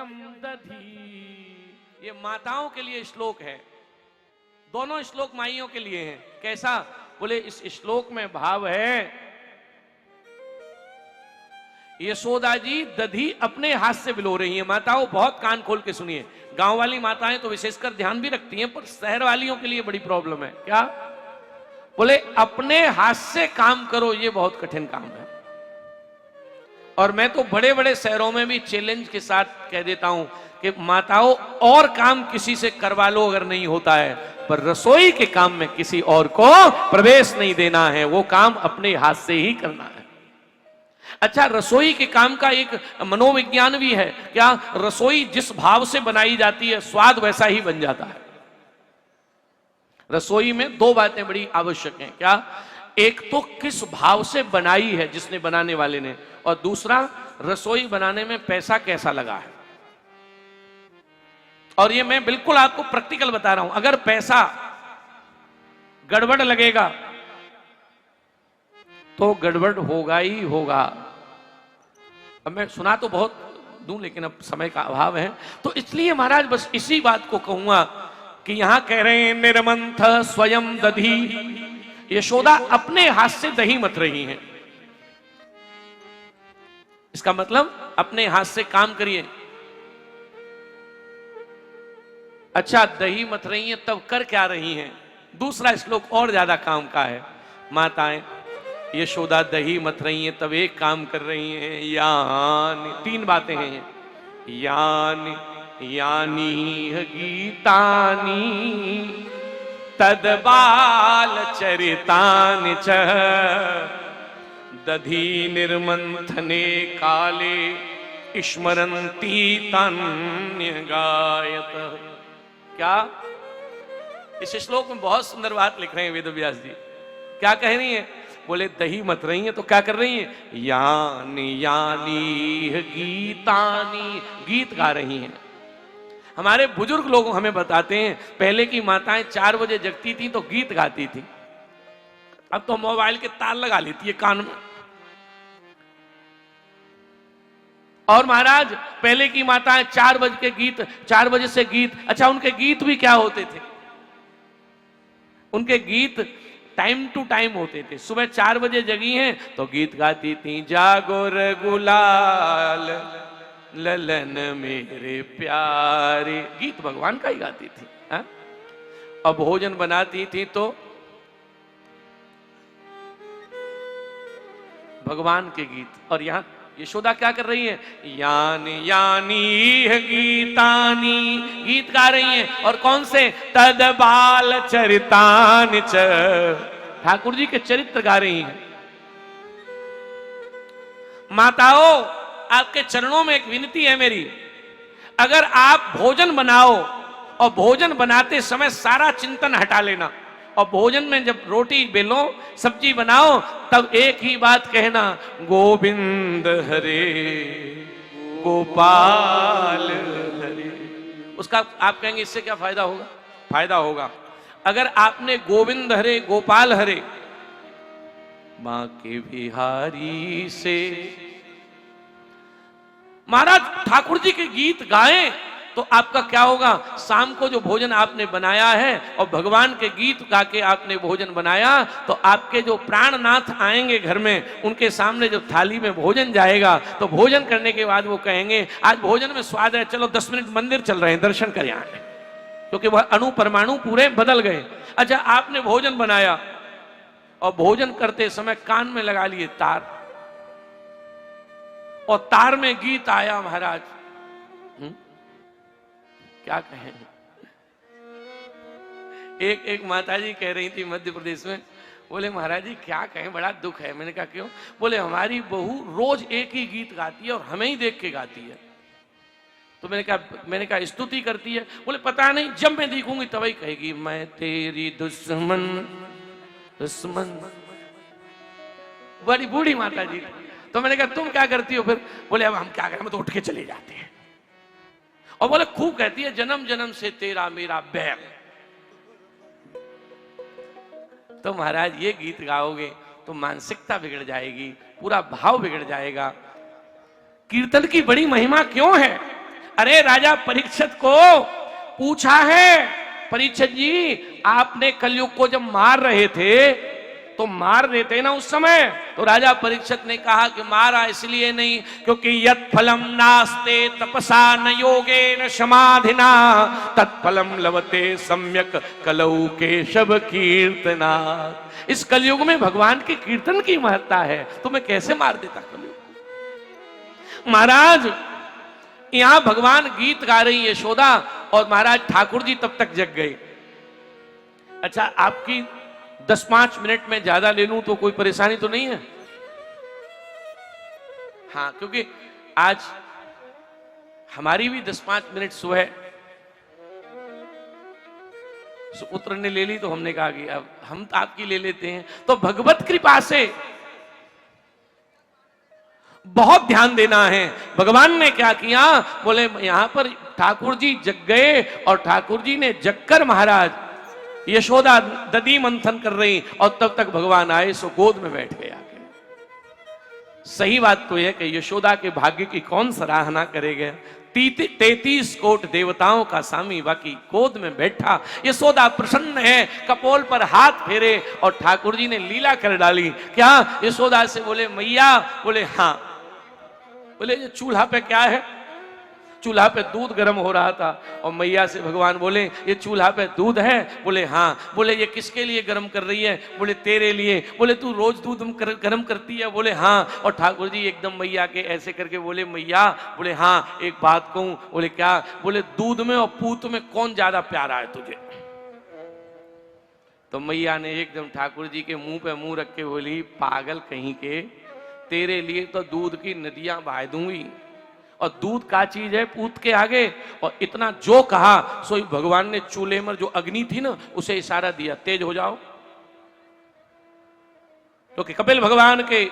दधी। ये माताओं के लिए श्लोक है, दोनों श्लोक माइयों के लिए हैं। कैसा? बोले इस श्लोक में भाव है, यशोदा जी दधी अपने हाथ से बिलो रही हैं। माताओं बहुत कान खोल के सुनिए, गांव वाली माताएं तो विशेषकर ध्यान भी रखती हैं, पर शहर वालियों के लिए बड़ी प्रॉब्लम है। क्या? बोले अपने हाथ से काम करो, ये बहुत कठिन काम है। और मैं तो बड़े बड़े शहरों में भी चैलेंज के साथ कह देता हूं कि माताओं और काम किसी से करवा लो अगर नहीं होता है, पर रसोई के काम में किसी और को प्रवेश नहीं देना है, वो काम अपने हाथ से ही करना है। अच्छा, रसोई के काम का एक मनोविज्ञान भी है। क्या? रसोई जिस भाव से बनाई जाती है स्वाद वैसा ही बन जाता है। रसोई में दो बातें बड़ी आवश्यक हैं। क्या? एक तो किस भाव से बनाई है जिसने, बनाने वाले ने, और दूसरा रसोई बनाने में पैसा कैसा लगा है। और ये मैं बिल्कुल आपको प्रैक्टिकल बता रहा हूं। अगर पैसा गड़बड़ लगेगा तो गड़बड़ होगा ही होगा। अब मैं सुना तो बहुत दूं, लेकिन अब समय का अभाव है, तो इसलिए महाराज बस इसी बात को कहूंगा कि यहां कह रहे हैं निर्मंथ स्वयं दधी। यशोदा अपने हाथ से दही मथ रही हैं। इसका मतलब अपने हाथ से काम करिए। अच्छा, दही मथ रही हैं, तब कर क्या रही हैं? दूसरा श्लोक और ज्यादा काम का है। माताएं यशोदा दही मथ रही हैं, तब एक काम कर रही हैं, यानी, तीन बातें हैं, यानी यानी गीतानी तदबाल चरितानि च दधी निर्मंथने काले स्मरन्ति तान्य गायत। क्या? इस श्लोक में बहुत सुंदर बात लिख रहे हैं वेदव्यास जी। क्या कह रही हैं? बोले दही मत रही हैं तो क्या कर रही हैं? यानी यानी गीतानी, गीत गा रही हैं। हमारे बुजुर्ग लोग हमें बताते हैं पहले की माताएं 4 बजे जगती थी तो गीत गाती थी। अब तो मोबाइल के तार लगा लेती है कान में। और महाराज पहले की माताएं 4 बजे के गीत, 4 बजे से गीत। अच्छा, उनके गीत भी क्या होते थे? उनके गीत टाइम टू टाइम होते थे। सुबह 4 बजे जगी हैं तो गीत गाती थी, जागो रे गुलाल ललन मेरे प्यारे। गीत भगवान का ही गाती थी। हा? और भोजन बनाती थी तो भगवान के गीत। और यहां यशोदा क्या कर रही है? यानी यानी गीतानी, गीत गा रही हैं। और कौन से? तद बाल चरितानि च, ठाकुर जी के चरित्र गा रही हैं। माताओं, आपके चरणों में एक विनती है मेरी। अगर आप भोजन बनाओ और भोजन बनाते समय सारा चिंतन हटा लेना, और भोजन में जब रोटी बेलो, सब्जी बनाओ, तब एक ही बात कहना, गोविंद हरे गोपाल हरे। उसका आप कहेंगे इससे क्या फायदा होगा? फायदा होगा। अगर आपने गोविंद हरे गोपाल हरे बांके बिहारी से महाराज ठाकुर जी के गीत गाएं तो आपका क्या होगा? शाम को जो भोजन आपने बनाया है और भगवान के गीत गा के आपने भोजन बनाया, तो आपके जो प्राणनाथ आएंगे घर में, उनके सामने जब थाली में भोजन जाएगा तो भोजन करने के बाद वो कहेंगे आज भोजन में स्वाद है, चलो 10 मिनट मंदिर चल रहे हैं, दर्शन कर आए, क्योंकि वह अणु परमाणु पूरे बदल गए। अच्छा, आपने भोजन बनाया और भोजन करते समय कान में लगा लिए तार, और तार में गीत आया महाराज, क्या कहें। एक माताजी कह रही थी मध्य प्रदेश में, बोले महाराज जी क्या कहें, बड़ा दुख है। मैंने कहा क्यों? बोले हमारी बहू रोज एक ही गीत गाती है और हमें ही देख के गाती है। तो मैंने कहा स्तुति करती है? बोले पता नहीं, जब मैं देखूंगी तभी कहेगी मैं तेरी दुश्मन दुश्मन। बड़ी बूढ़ी माता जी। तो मैंने कहा तुम क्या करती हो फिर? बोले अब हम क्या करें, हम तो उठ के चले जाते हैं। और बोले खूब कहती है जन्म जन्म से तेरा मेरा बैर। तो महाराज ये गीत गाओगे तो मानसिकता बिगड़ जाएगी, पूरा भाव बिगड़ जाएगा। कीर्तन की बड़ी महिमा क्यों है? अरे राजा परीक्षित को पूछा है, परीक्षित जी आपने कलयुग को जब मार रहे थे तो मार देते ना उस समय। तो राजा परीक्षित ने कहा कि मारा इसलिए नहीं क्योंकि यत् फलम नास्ते तपसा न योगे न समाधिना तत्फलम लवते सम्यक कलौ केशव कीर्तना। इस कलयुग में भगवान के कीर्तन की महत्ता है, तो मैं कैसे मार देता कलयुग। महाराज यहां भगवान गीत गा रही है यशोदा और महाराज ठाकुर जी तब तक जग गए। अच्छा आपकी 10-5 मिनट में ज्यादा ले लूं तो कोई परेशानी तो नहीं है? हाँ, क्योंकि आज हमारी भी 10-5 मिनट सुबह सुपुत्र ने ले ली तो हमने कहा कि अब हम तो आपकी ले लेते हैं। तो भगवत कृपा से बहुत ध्यान देना है। भगवान ने क्या किया, बोले यहां पर ठाकुर जी जग गए और ठाकुर जी ने जगकर महाराज यशोदा दधी मंथन कर रही और तब तक भगवान आए सो गोद में बैठ गए आके। सही बात तो यह कि यशोदा के भाग्य की कौन सराहना करेगा। 33 कोट देवताओं का स्वामी बाकी गोद में बैठा। यशोदा प्रसन्न है, कपोल पर हाथ फेरे और ठाकुर जी ने लीला कर डाली। क्या यशोदा से बोले मैया, बोले हाँ। बोले ये चूल्हा पे क्या है? चूल्हा पे दूध गर्म हो रहा था और मैया से भगवान बोले ये चूल्हा पे दूध है? बोले हाँ। बोले ये किसके लिए गर्म कर रही है? बोले तेरे लिए। बोले तू रोज दूध गर्म करती है? बोले हाँ। और ठाकुर जी एकदम मैया के ऐसे करके बोले मैया, बोले हाँ एक बात कहूं? बोले क्या? बोले दूध में और पूत में कौन ज्यादा प्यारा है तुझे? तो मैया ने एकदम ठाकुर जी के मुंह पे मुंह रख के बोली पागल कहीं के, तेरे लिए तो दूध की नदियां बहा दूंगी और दूध का चीज है पूत के आगे। और इतना जो कहा सो भगवान ने चूल्हे में जो अग्नि थी ना उसे इशारा दिया तेज हो जाओ। क्योंकि तो कपिल भगवान के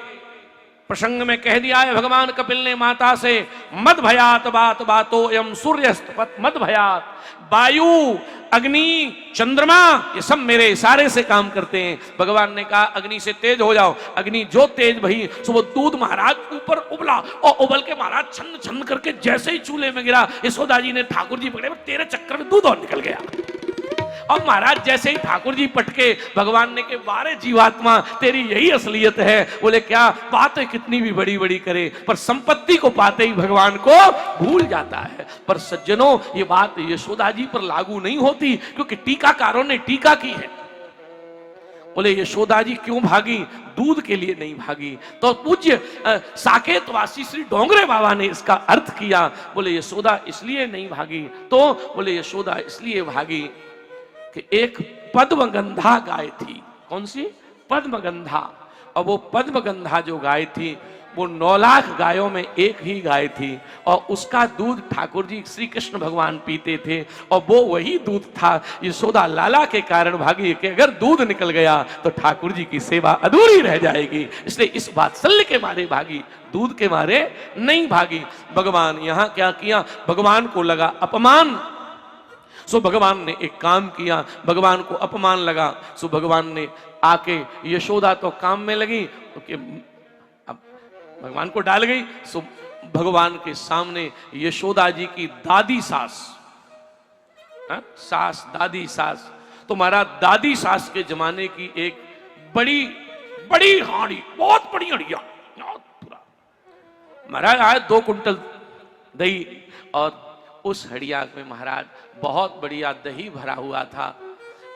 प्रसंग में कह दिया है भगवान कपिल ने माता से मद भयात बात बातो एवं सूर्यस्त मद भयात। वायु, अग्नि, चंद्रमा ये सब मेरे इशारे से काम करते हैं। भगवान ने कहा अग्नि से तेज हो जाओ। अग्नि जो तेज भई सो वो दूध महाराज ऊपर उबला और उबल के महाराज छन्न छन्न करके जैसे ही चूल्हे में गिरा यशोदा जी ने ठाकुर जी पकड़े, तेरे चक्कर में दूध और निकल गया। और महाराज जैसे ही ठाकुर जी पटके भगवान ने के 12 जीवात्मा तेरी यही असलियत है। बोले क्या बातें कितनी भी बड़ी बड़ी करे पर संपत्ति को पाते ही भगवान को भूल जाता है। पर सज्जनों ये बात यशोदा जी पर लागू नहीं होती क्योंकि टीकाकारों ने टीका की है। बोले यशोदा जी क्यों भागी? दूध के लिए नहीं भागी। तो पूज्य साकेतवासी श्री डोंगरे बाबा ने इसका अर्थ किया। बोले यशोदा इसलिए नहीं भागी, तो बोले यशोदा इसलिए भागी कि एक पद्मगंधा गाय थी। कौन सी? पद्मगंधा। और वो पद्मगंधा जो गाय थी वो 9 लाख गायों में एक ही गाय थी और उसका दूध ठाकुर जी श्री कृष्ण भगवान पीते थे और वो वही दूध था। यशोदा लाला के कारण भागी कि अगर दूध निकल गया तो ठाकुर जी की सेवा अधूरी रह जाएगी, इसलिए इस वात्सल्य के मारे भागी, दूध के मारे नहीं भागी। भगवान यहां क्या किया? भगवान को लगा अपमान, सो भगवान ने एक काम किया। भगवान को अपमान लगा सो भगवान ने आके यशोदा तो काम में लगी अब भगवान को डाल गई सो भगवान के सामने यशोदा जी की दादी सास, सास दादी सास, तो हमारा दादी सास के जमाने की एक बड़ी बड़ी हांडी, बहुत बड़ी हड़िया पूरा महाराज आए 2 कुंटल दही और उस हड़िया में महाराज बहुत बढ़िया दही भरा हुआ था।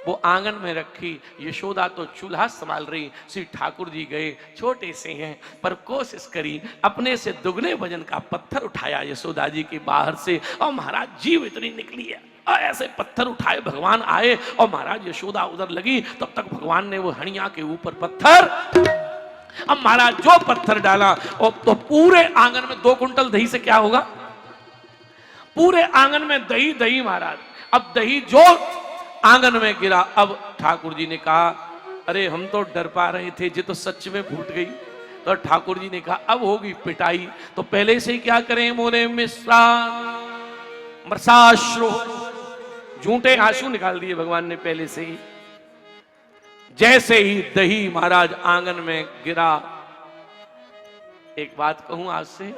वो आंगन में रखी। यशोदा तो चूल्हा संभाल रही। श्री ठाकुर जी गए, छोटे से हैं पर कोशिश करी, अपने से दुगने वजन का पत्थर उठाया यशोदा जी के बाहर से और महाराज जीव इतनी निकली है और ऐसे पत्थर उठाए भगवान आए और महाराज यशोदा उधर लगी। तब तक भगवान ने वो हणिया के ऊपर पत्थर, अब महाराज जो पत्थर डाला और तो पूरे आंगन में 2 कुंटल दही से क्या होगा? पूरे आंगन में दही दही महाराज। अब दही जो आंगन में गिरा, अब ठाकुर जी ने कहा अरे हम तो डर पा रहे थे, ये तो सच में फूट गई। तो ठाकुर जी ने कहा अब होगी पिटाई, तो पहले से ही क्या करें? मोरे मिश्रा मरसाश्रु, झूठे आंसू निकाल दिए भगवान ने पहले से ही। जैसे ही दही महाराज आंगन में गिरा, एक बात कहूं आज से,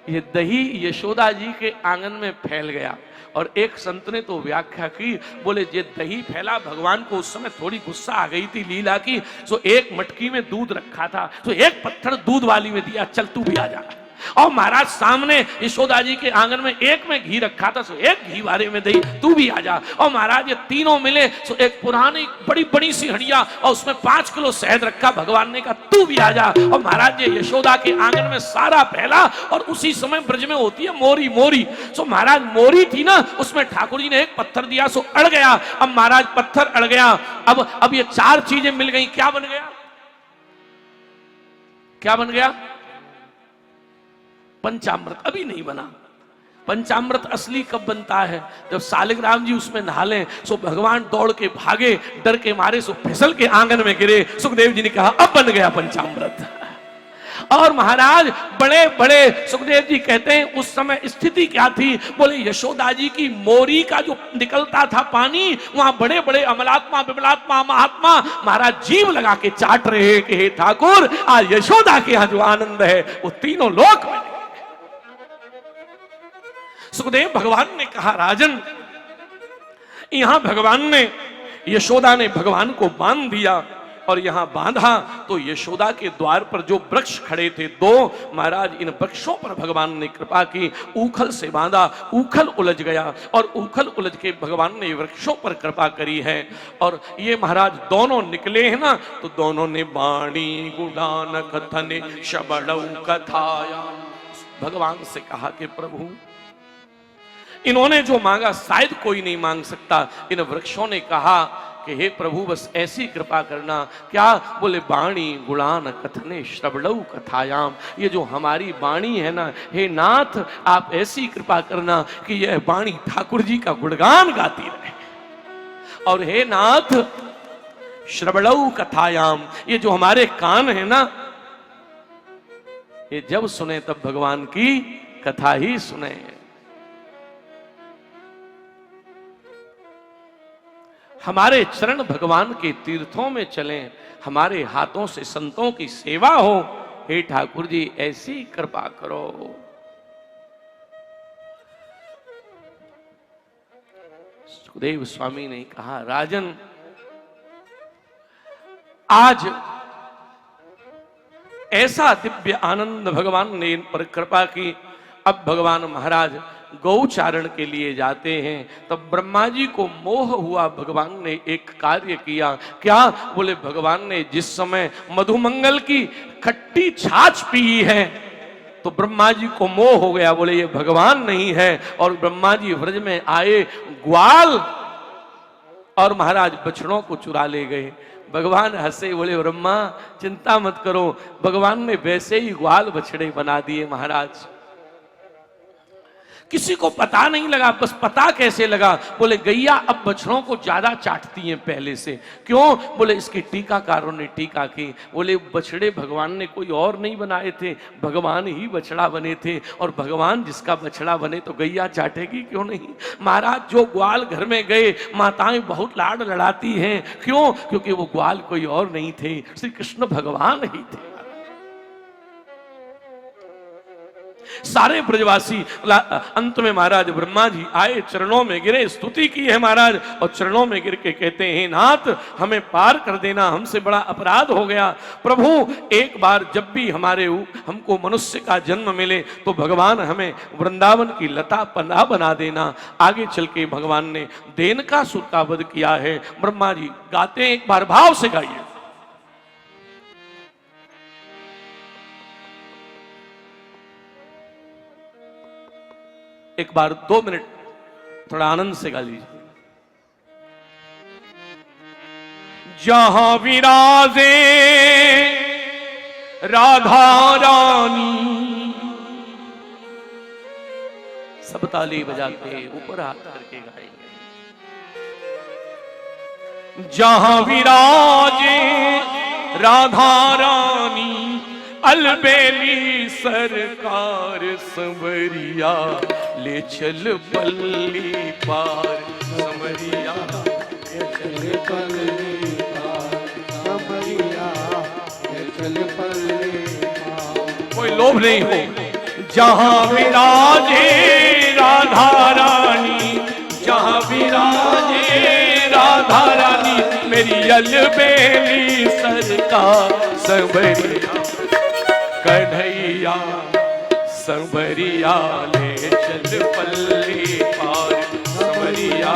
ये दही यशोदा जी के आंगन में फैल गया। और एक संत ने तो व्याख्या की, बोले ये दही फैला, भगवान को उस समय थोड़ी गुस्सा आ गई थी लीला की, सो एक मटकी में दूध रखा था, तो एक पत्थर दूध वाली में दिया, चल तू भी आ जा। और महाराज सामने यशोदा जी के आंगन में एक में घी रखा था, सो एक घी वाले में दही, तू भी आ जा। और महाराज ये तीनों मिले, सो एक पुरानी बड़ी बड़ी सी हंडिया और उसमें 5 किलो शहद रखा, भगवान ने कहा तू भी आ जा। और महाराज ये यशोदा के आंगन में सारा फैला। और उसी समय ब्रज में होती है मोरी, मोरी, सो महाराज मोरी थी ना, उसमें ठाकुर जी ने एक पत्थर दिया, सो अड़ गया। अब महाराज पत्थर अड़ गया, अब ये 4 चीजें मिल गई, क्या बन गया, क्या बन गया? पंचामृत। अभी नहीं बना। पंचामृत असली कब बनता है? जब सालिग्राम जी उसमें नहा लें, सो भगवान दौड़ के भागे, डर के मारे, सो फिसल के आंगन में गिरे। सुखदेव जी ने कहा अब बन गया पंचामृत। और महाराज बड़े बड़े, सुखदेव जी कहते हैं उस समय स्थिति क्या थी, बोले यशोदा जी की मोरी का जो निकलता था पानी, वहां बड़े बड़े अमलात्मा, विमलात्मा, महात्मा महाराज जीव लगा के चाट रहे कि हे ठाकुर, आज यशोदा के यहां जो आनंद है वो तीनों लोक में। सुखदेव भगवान ने कहा राजन, यहां भगवान ने, यशोदा ने भगवान को बांध दिया, और यहां बांधा तो यशोदा के द्वार पर जो वृक्ष खड़े थे 2, महाराज इन वृक्षों पर भगवान ने कृपा की, ऊखल से बांधा, ऊखल उलझ गया, और ऊखल उलझ के भगवान ने वृक्षों पर कृपा करी है। और ये महाराज दोनों निकले हैं ना, तो दोनों ने बाणी गुडान कथने शबड़ौ कथाया, भगवान से कहा कि प्रभु इन्होंने जो मांगा शायद कोई नहीं मांग सकता। इन वृक्षों ने कहा कि हे प्रभु बस ऐसी कृपा करना। क्या? बोले बाणी गुणान कथने श्रवणौ कथायाम, ये जो हमारी बाणी है ना, हे नाथ आप ऐसी कृपा करना कि यह बाणी ठाकुर जी का गुणगान गाती रहे। और हे नाथ श्रवणौ कथायाम, ये जो हमारे कान है ना, ये जब सुने तब भगवान की कथा ही सुने। हमारे चरण भगवान के तीर्थों में चलें, हमारे हाथों से संतों की सेवा हो, हे ठाकुर जी ऐसी कृपा करो। सुखदेव स्वामी ने कहा राजन, आज ऐसा दिव्य आनंद भगवान ने इन पर कृपा की। अब भगवान महाराज गौचारण के लिए जाते हैं, तब ब्रह्मा जी को मोह हुआ। भगवान ने एक कार्य किया। क्या? बोले भगवान ने जिस समय मधुमंगल की खट्टी छाछ पी है, तो ब्रह्मा जी को मोह हो गया, बोले ये भगवान नहीं है। और ब्रह्मा जी व्रज में आए, ग्वाल और महाराज बछड़ों को चुरा ले गए। भगवान हंसे, बोले ब्रह्मा चिंता मत करो, भगवान ने वैसे ही ग्वाल बछड़े बना दिए महाराज। किसी को पता नहीं लगा। बस पता कैसे लगा? बोले गैया अब बछड़ों को ज्यादा चाटती हैं पहले से। क्यों? बोले इसके टीकाकारों ने टीका की। बोले बछड़े भगवान ने कोई और नहीं बनाए थे, भगवान ही बछड़ा बने थे, और भगवान जिसका बछड़ा बने तो गैया चाटेगी क्यों नहीं। महाराज जो ग्वाल घर में गए, माताएं बहुत लाड लड़ाती हैं। क्यों? क्योंकि वो ग्वाल कोई और नहीं थे, श्री कृष्ण भगवान ही थे। सारे ब्रजवासी अंत में महाराज ब्रह्मा जी आए, चरणों में गिरे, स्तुति की है महाराज, और चरणों में गिर के कहते हैं नाथ हमें पार कर देना, हमसे बड़ा अपराध हो गया। प्रभु एक बार जब भी हमको मनुष्य का जन्म मिले तो भगवान हमें वृंदावन की लता पन्ना बना देना। आगे चल के भगवान ने देनकासुर का वध किया है। ब्रह्मा जी गाते हैं, एक बार भाव से गाइए। एक बार 2 मिनट थोड़ा आनंद से गा लीजिए। जहां विराजे राधा रानी, सब ताली बजाते ऊपर हाथ करके गाएंगे। जहां विराजे राधा रानी, अलबेली सरकार संवरिया, ले चल पल्ली पार संवरिया, ले चल पल्ली पार संवरिया, ले चल पल्ली पार। कोई लोभ नहीं हो। जहां विराजे राधा रानी, जहां विराजे राधा रानी, मेरी अलबेली सरकार संवरिया कन्हैया संवरिया ले चल पल्ली पार, संवरिया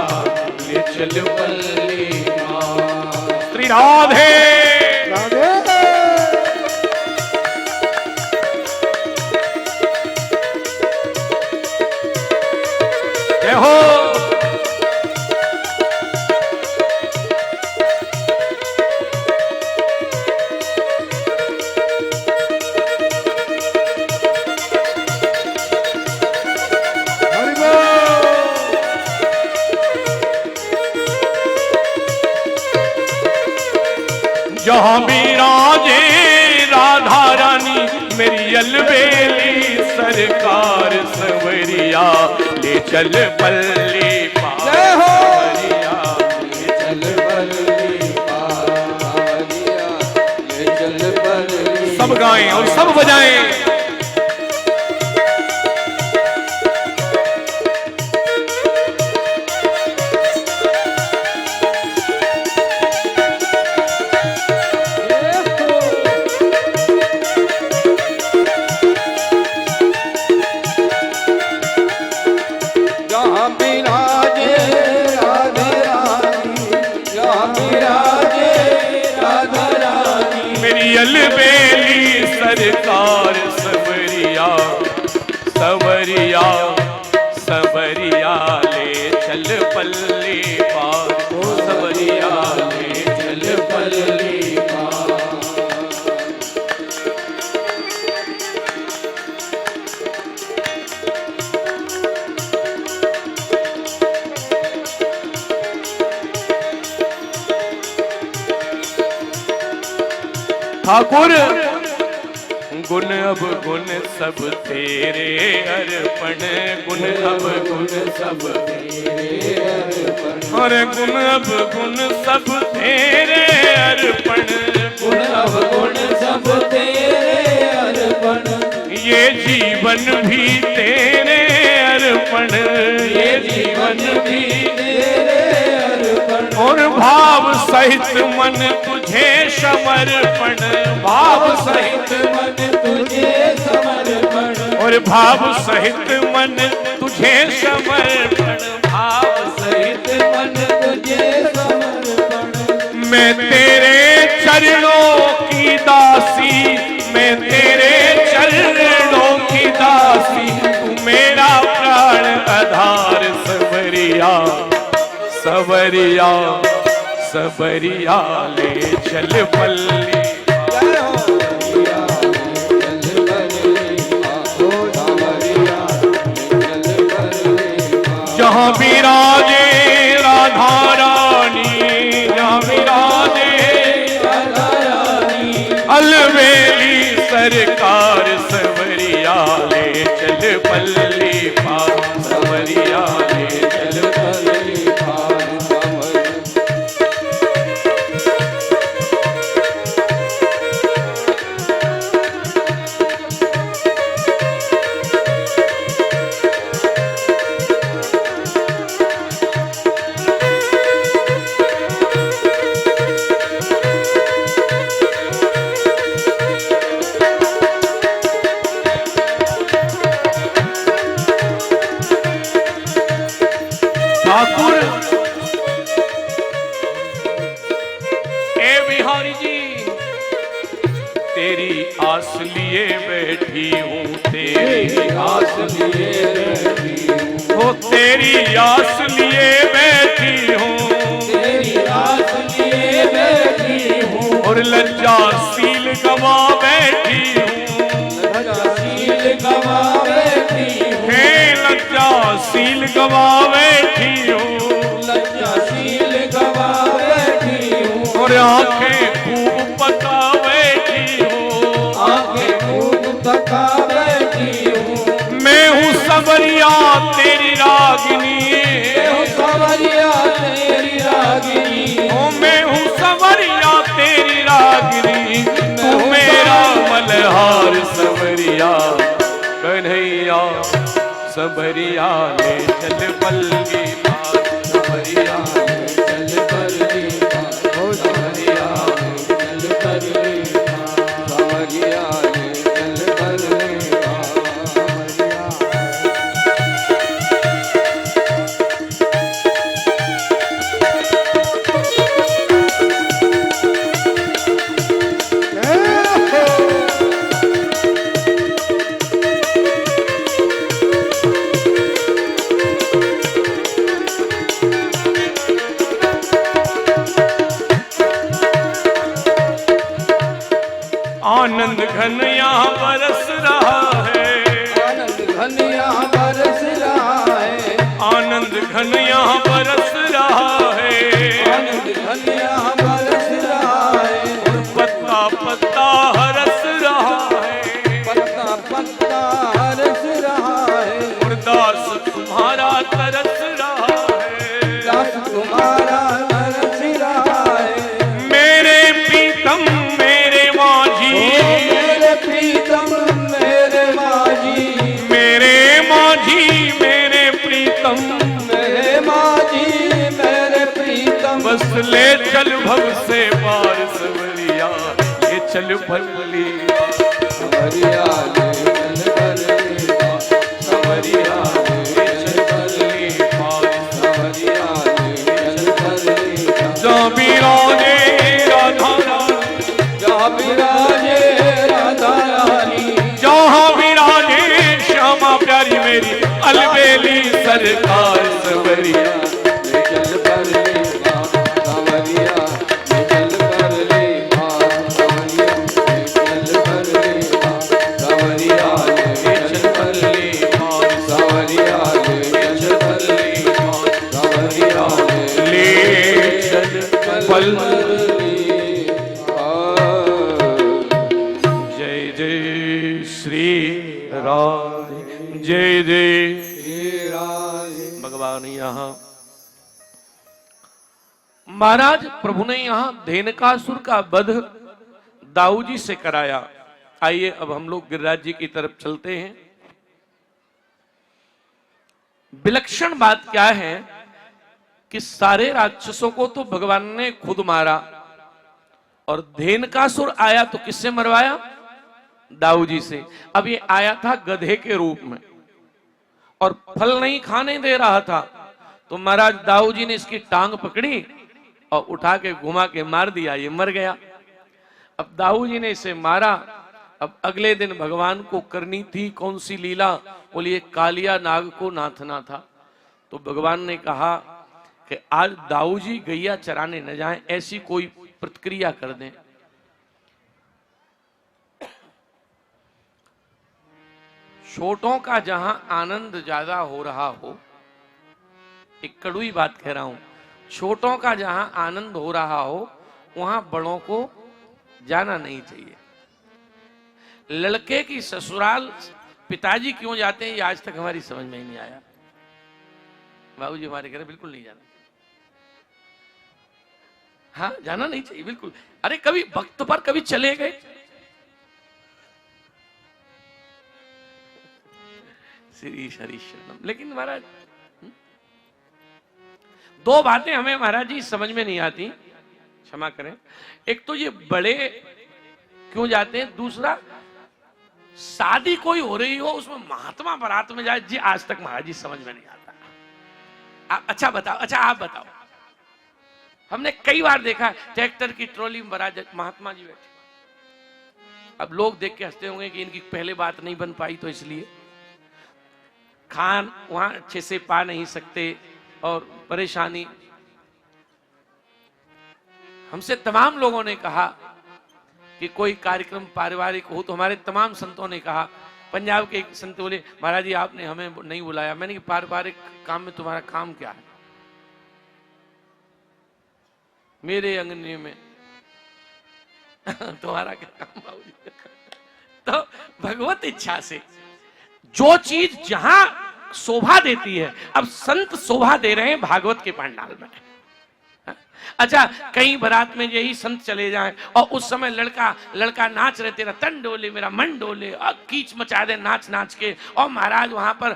ले चल पल्ली पार। श्री राधे राधे। जय हो। जहां विराजे राधा रानी, मेरी अलबेली सरकार संवरिया ले चल पल्ली पार, संवरिया ले चल पल्ली पार, संवरिया ले चल पल्ली। सब गाएं और सब बजाएं। अलबेली सरकार संवरिया, संवरिया संवरिया ले चल पल्ली पार, संवरिया ले चल पल्ली पार। ठाकुर गुण अब गुण सब तेरे अर्पण, गुण अब गुण सब तेरे अर्पण, और गुण अब गुण सब तेरे अर्पण, गुण अब गुण सब तेरे अर्पण, ये जीवन भी तेरे अर्पण, ये जीवन भी तेरे अर्पण, और भाव सहित मन तुझे समर्पण, भाव सहित मन तुझे समर्पण, और भाव सहित मन तुझे समर्पण, भाव सहित मन तुझे समर्पण। मैं तेरे चरणों की दासी, मैं तेरे चरणों की दासी, तू मेरा प्राण आधार संवरिया, संवरिया संवरिया ले चल पल्ली। जहां विराजे राधा रानी, जहां विराजे राधा रानी, अलबेली सरकार संवरिया ले चल पल्ली पार, संवरिया ले चल पल्ली पार। ठाकुर ए बिहारी जी, तेरी आस लिए बैठी हूँ, तेरी आस लिए बैठी हूँ, ओ तेरी आस लिए बैठी हूँ, तेरी आस लिए बैठी हूँ, और लज्जाशील गवा बैठी हूँ, लज्जाशील गवा बैठी हूँ, हे लज्जाशील गवा बैठी हूँ, लज्जाशील गवा बैठी हूँ, और आंखें खूब पका बैठी हूँ, आंखें खूब पका बैठी हूँ। मैं हूँ संवरिया तेरी रागिनी, मैं हूँ संवरिया तेरी रागिनी, ओ मैं हूँ संवरिया तेरी रागिनी, तू मेरा मल्हार संवरिया कन्हैया। सबरिया ले चल पल्ली पार, सबरिया ले चल पल्ली पार, ओ सबरिया ले चल पल्ली पार, सबरिया ले चल पल्ली पार। आनंद घन यहाँ बरस रहा है, आनंद घन यहाँ बरस रहा है, आनंद घन यहाँ बरस रहा है, आनंद घन यहाँ बरस रहा है, और पत्ता पत्ता हरस रहा है, पत्ता पत्ता हरस रहा है, और दास तुम्हारा तरस रहा है, दास तुम्हारा तरस रहा है। मेरे प्रीतम मेरे माझी, मेरे प्रीतम मेरे माझी, मेरे माझी मेरे प्रीतम, मेरे माझी मेरे प्रीतम, बस ले चल भव से पार सवरिया ले चल पल्ली पार, सवरिया ले चल पल्ली पार, सवरिया ले चल पल्ली पार, सवरिया ले चल पल्ली पार। जहाँ विराजे राधा रानी, जहाँ विराजे राधा रानी, जहाँ विराजे श्यामा प्यारी मेरी अलबेली सरकार सवरिया ले चल पल्ली पार, सवरिया ले चल पल्ली पार, सवरिया ले चल पल्ली पार, सवरिया ले चल पल्ली पार, सवरिया ले चल पल्ली पार, सवरिया ले चल पल्ली पार। जय जय श्री राधे, जय जय भगवान। यहाँ महाराज प्रभु ने यहाँ धेनुकासुर का वध दाऊ जी से कराया। आइए अब हम लोग गिरिराज जी की तरफ चलते हैं। विलक्षण बात क्या है कि सारे राक्षसों को तो भगवान ने खुद मारा, और धेनुकासुर आया तो किससे मरवाया? दाऊ जी से। अब ये आया था गधे के रूप में और फल नहीं खाने दे रहा था, तो महाराज दाऊ जी ने इसकी टांग पकड़ी और उठा के घुमा के मार दिया, ये मर गया। अब दाऊ जी ने इसे मारा। अब अगले दिन भगवान को करनी थी कौन सी लीला? बोलिए कालिया नाग को नाथना था। तो भगवान ने कहा कि आज दाऊ जी गैया चराने न जाएं, ऐसी कोई प्रतिक्रिया कर दें। छोटों का जहां आनंद ज्यादा हो रहा हो, एक कड़वी बात कह रहा हूं, छोटों का जहां आनंद हो रहा हो वहां बड़ों को जाना नहीं चाहिए। लड़के की ससुराल पिताजी क्यों जाते हैं ये आज तक हमारी समझ में ही नहीं आया। बाबूजी हमारे कह रहे बिल्कुल नहीं जाना, हाँ जाना नहीं चाहिए बिल्कुल। अरे कभी वक्त पर कभी चले गए, श्री हरि शरणम। लेकिन महाराज दो बातें हमें महाराज जी समझ में नहीं आती, क्षमा करें। एक तो ये बड़े क्यों जाते हैं, दूसरा शादी कोई हो रही हो उसमें महात्मा बारात में जाए, जी आज तक महाराज जी समझ में नहीं आता। अच्छा बताओ, अच्छा आप बताओ। हमने कई बार देखा ट्रैक्टर की ट्रॉली में बारात महात्मा जी बैठे। अब लोग देख के हंसते होंगे कि इनकी पहले बात नहीं बन पाई तो इसलिए खान वहां अच्छे से पा नहीं सकते और परेशानी। हमसे तमाम लोगों ने कहा कि कोई कार्यक्रम पारिवारिक हो तो हमारे तमाम संतों ने कहा। पंजाब के एक संत बोले महाराज जी आपने हमें नहीं बुलाया। मैंने कि पारिवारिक काम में तुम्हारा काम क्या है? मेरे अंगने में तुम्हारा क्या काम बाबूजी? तो भगवत इच्छा से जो चीज जहां शोभा देती है, अब संत शोभा दे रहे हैं भागवत के पंडाल में। अच्छा, कहीं बारात में यही संत चले जाएं और उस समय लड़का नाच रहे, तेरा तन डोले मेरा मन डोले, और कीच मचा दे नाच नाच के, और महाराज वहां पर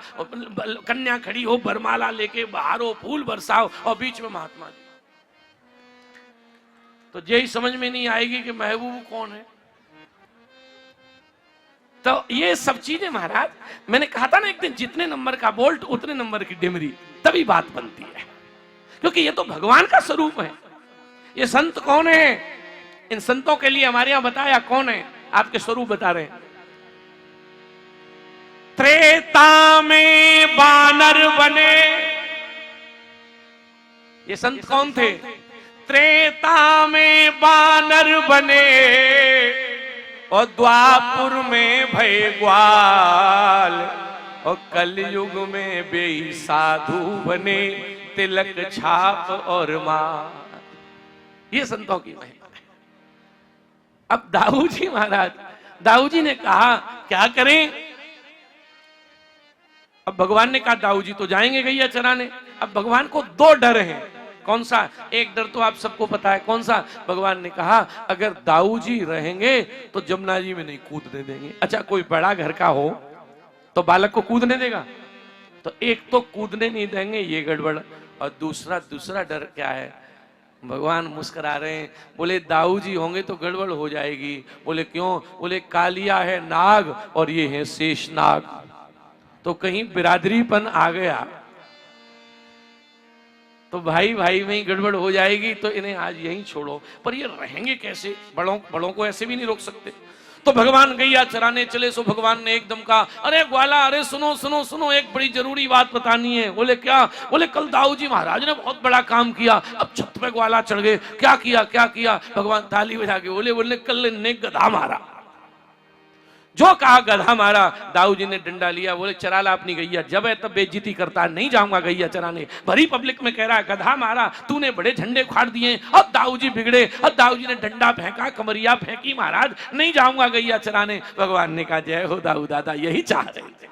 कन्या खड़ी हो, बरमाला लेके बहारो, फूल बरसाओ, और बीच में महात्मा जी, तो यही समझ में नहीं आएगी कि महबूब कौन है। तो ये सब चीजें महाराज, मैंने कहा था ना एक दिन, जितने नंबर का बोल्ट उतने नंबर की डिमरी, तभी बात बनती है, क्योंकि ये तो भगवान का स्वरूप है। ये संत कौन है? इन संतों के लिए हमारे यहां बताया कौन है, आपके स्वरूप बता रहे हैं। त्रेता में बानर बने, ये संत कौन थे? त्रेता में बानर बने और द्वापुर में भय ग्वाल, और कलयुग में बेई साधु बने, तिलक छाप और मां। ये संतों की महिमा है। अब दाऊ जी महाराज, दाऊ जी ने कहा क्या करें? अब भगवान ने कहा दाऊ जी तो जाएंगे गैया चराने। अब भगवान को दो डर हैं। कौन सा? एक डर तो आप सबको पता है, कौन सा? भगवान ने कहा अगर दाऊ जी रहेंगे तो जमुना जी में नहीं कूदने देंगे। अच्छा, कोई बड़ा घर का हो तो बालक को कूदने देगा? तो एक तो कूदने नहीं देंगे, ये गड़बड़। और दूसरा डर क्या है? भगवान मुस्कुरा रहे हैं, बोले दाऊ जी होंगे तो गड़बड़ हो जाएगी। बोले क्यों? बोले कालिया है नाग और ये है शेष नाग, तो कहीं बिरादरीपन आ गया तो भाई भाई में ही गड़बड़ हो जाएगी, तो इन्हें आज यहीं छोड़ो। पर ये रहेंगे कैसे? बड़ों को ऐसे भी नहीं रोक सकते। तो भगवान गैया चराने चले, सो भगवान ने एकदम कहा अरे ग्वाला, अरे सुनो सुनो सुनो, एक बड़ी जरूरी बात बतानी है। बोले क्या? बोले कल दाऊ जी महाराज ने बहुत बड़ा काम किया, अब छत पे ग्वाला चढ़ गए। क्या किया? क्या किया? भगवान ताली बजा के बोले कल ने गधा मारा। जो कहा गधा मारा। दाऊ जी ने डंडा लिया, बोले चरा ला अपनी गैया, जब है तब बेइज्जती करता, नहीं जाऊंगा गैया चराने। भरी पब्लिक में कह रहा है गधा मारा, तूने बड़े झंडे उखाड़ दिए। अब दाऊ जी बिगड़े, अब दाऊ जी ने डंडा फेंका, कमरिया फेंकी, महाराज नहीं जाऊंगा गैया चराने। भगवान ने कहा जय हो दाऊ दादा, यही चाह रहे थे।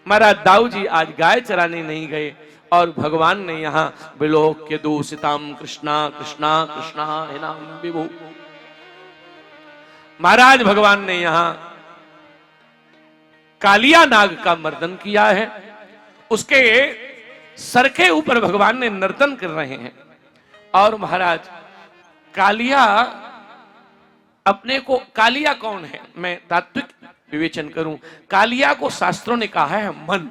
महाराज दाऊ जी आज गाय चराने नहीं गए और भगवान ने यहाँ बिलोक के दूषिताम कृष्णा कृष्णा कृष्णा हे नाम विभु। महाराज भगवान ने यहां कालिया नाग का मर्दन किया है। उसके सर के ऊपर भगवान ने नर्तन कर रहे हैं। और महाराज कालिया अपने को, कालिया कौन है? मैं तात्विक विवेचन करूं, कालिया को शास्त्रों ने कहा है मन।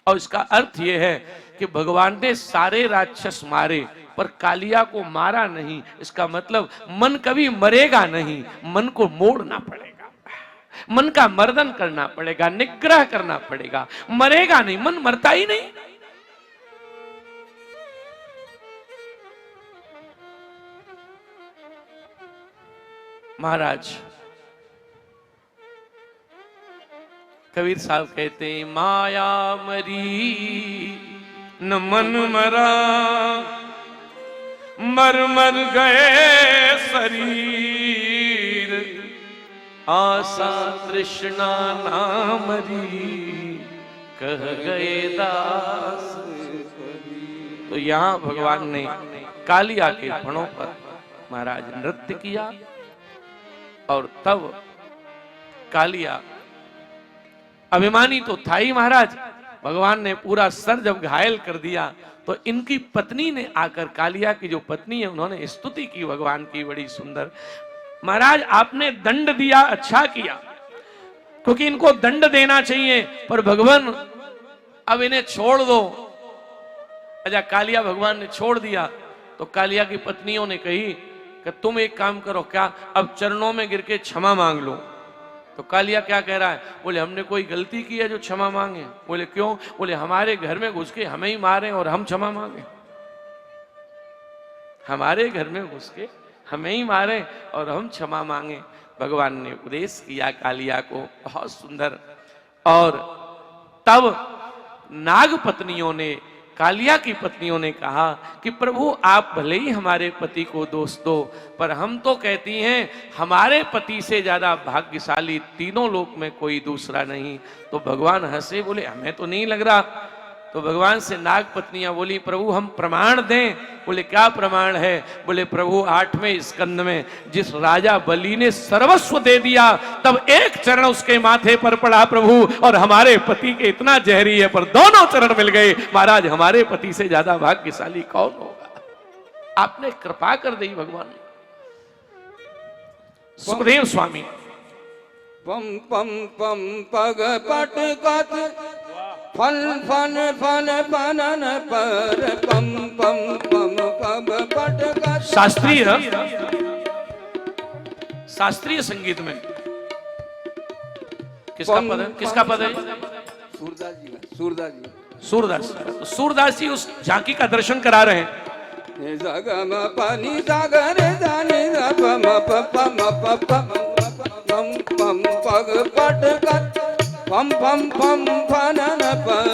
और इसका अर्थ यह है कि भगवान ने सारे राक्षस मारे पर कालिया को मारा नहीं। इसका मतलब मन कभी मरेगा नहीं, मन को मोड़ना पड़ेगा, मन का मर्दन करना पड़ेगा, निग्रह करना पड़ेगा। मरेगा नहीं, मन मरता ही नहीं। महाराज कबीर साहब कहते हैं माया मरी न मन मरा, मर मर गए शरीर, आशा तृष्णा ना मरी, कह गए दास। तो यहां भगवान ने कालिया के फणों पर महाराज नृत्य किया और तब कालिया अभिमानी तो था ही महाराज। भगवान ने पूरा सर जब घायल कर दिया तो इनकी पत्नी ने आकर, कालिया की जो पत्नी है, उन्होंने स्तुति की भगवान की बड़ी सुंदर। महाराज आपने दंड दिया, अच्छा किया, क्योंकि इनको दंड देना चाहिए, पर भगवान अब इन्हें छोड़ दो। अच्छा कालिया भगवान ने छोड़ दिया तो कालिया की पत्नियों ने कही कि तुम एक काम करो, क्या अब चरणों में गिर के क्षमा मांग लो। तो कालिया क्या कह रहा है? बोले हमने कोई गलती की है जो क्षमा मांगे? बोले क्यों? बोले हमारे घर में घुस के हमें ही मारे और हम क्षमा मांगे। हमारे घर में घुस के हमें ही मारे और हम क्षमा मांगे। भगवान ने उपदेश किया कालिया को, बहुत सुंदर। और तब नाग पत्नियों ने, कालिया की पत्नियों ने कहा कि प्रभु आप भले ही हमारे पति को दोष दो, पर हम तो कहती हैं हमारे पति से ज्यादा भाग्यशाली तीनों लोक में कोई दूसरा नहीं। तो भगवान हंसे, बोले हमें तो नहीं लग रहा। तो भगवान से नाग पत्नियां बोली, प्रभु हम प्रमाण दें। बोले क्या प्रमाण है? बोले प्रभु 8वें स्कंद में जिस राजा बलि ने सर्वस्व दे दिया, तब एक चरण उसके माथे पर पड़ा प्रभु, और हमारे पति के इतना जहरी है पर दोनों चरण मिल गए। महाराज हमारे पति से ज्यादा भाग्यशाली कौन होगा? आपने कृपा कर दी भगवान। सुखदेव स्वामी पम पम पम पग पट कत फन फन फन पनन पर पम पम पम पग पट कत। शास्त्रीय संगीत में किसका पद है? किसका पद है? सूरदास जी का। सूरदास जी। सूरदास। तो सूरदास जी उस झांकी का दर्शन करा रहे हैं। सगम पानी सागर जाने पम पम पम पम पम पग पट कत पम पम पम फनन पर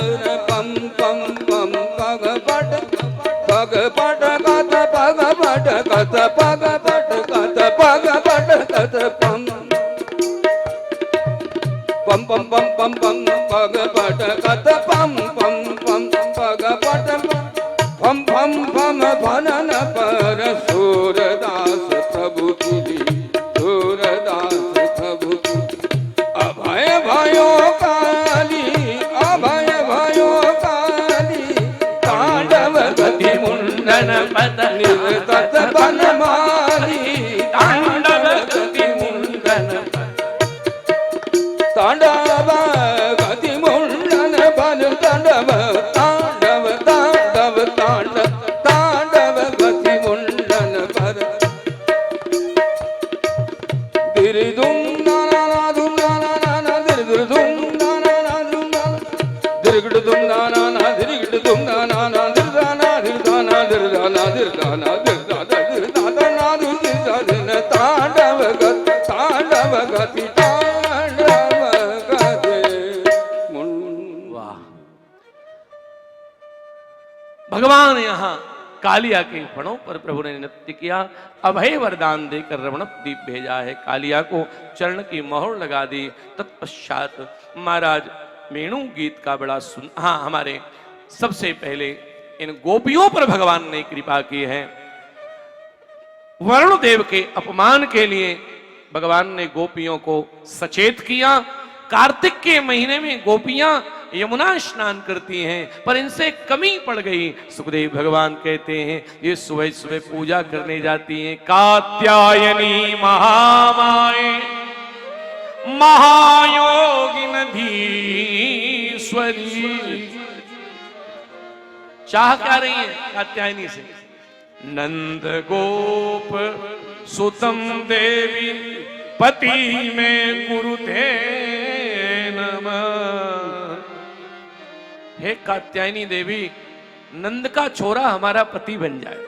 पम पम पम पग पट कत पग पट कत पग पट कत पग पट कत पम पम पम पम पम पम पग पट कत पम पम पम पग पट पम पम पम फनन पर सूरदास प्रभु तुझी। सूरदास प्रभु अभय भयो काली, अभय भयो काली, तांडव गति मुंडन पद निर्गत बनमाली, तांडव गति मुंडन, तांडव गति मुंडन बन तांडव तांडव तांडव तांडव तांडव गति मुंडन पर दिरिदुम नाना ना दुम नाना ना दिरिदुम नाना ना दुम नाना दिरिगडुम नाना ना दिरिगडुम नाना ना दिरदाना दिरदाना दिरदाना दिरदाना दिरदाना दिरदाना ना दिरदाना तांडव गति तांडव गति तांडव गति मुंडन। वाह! भगवान यहाँ कालिया के फणों पर प्रभु ने नृत्य किया, अभय वरदान देकर रमण दीप भेजा है, कालिया को चरण की मोहर लगा दी। तत्पश्चात महाराज वेणु गीत का बड़ा हाँ, हमारे सबसे पहले इन गोपियों पर भगवान ने कृपा की है। वरुण देव के अपमान के लिए भगवान ने गोपियों को सचेत किया। कार्तिक के महीने में गोपियां यमुना स्नान करती हैं, पर इनसे कमी पड़ गई। सुखदेव भगवान कहते हैं ये सुबह सुबह पूजा करने जाती हैं। कात्यायनी महामाये महायोगिन धीश्वरी। चाह क्या रही है कात्यायनी से? नंद गोप सुतम देवी पति में गुरुते नमः। हे कात्यायनी देवी, नंद का छोरा हमारा पति बन जाए।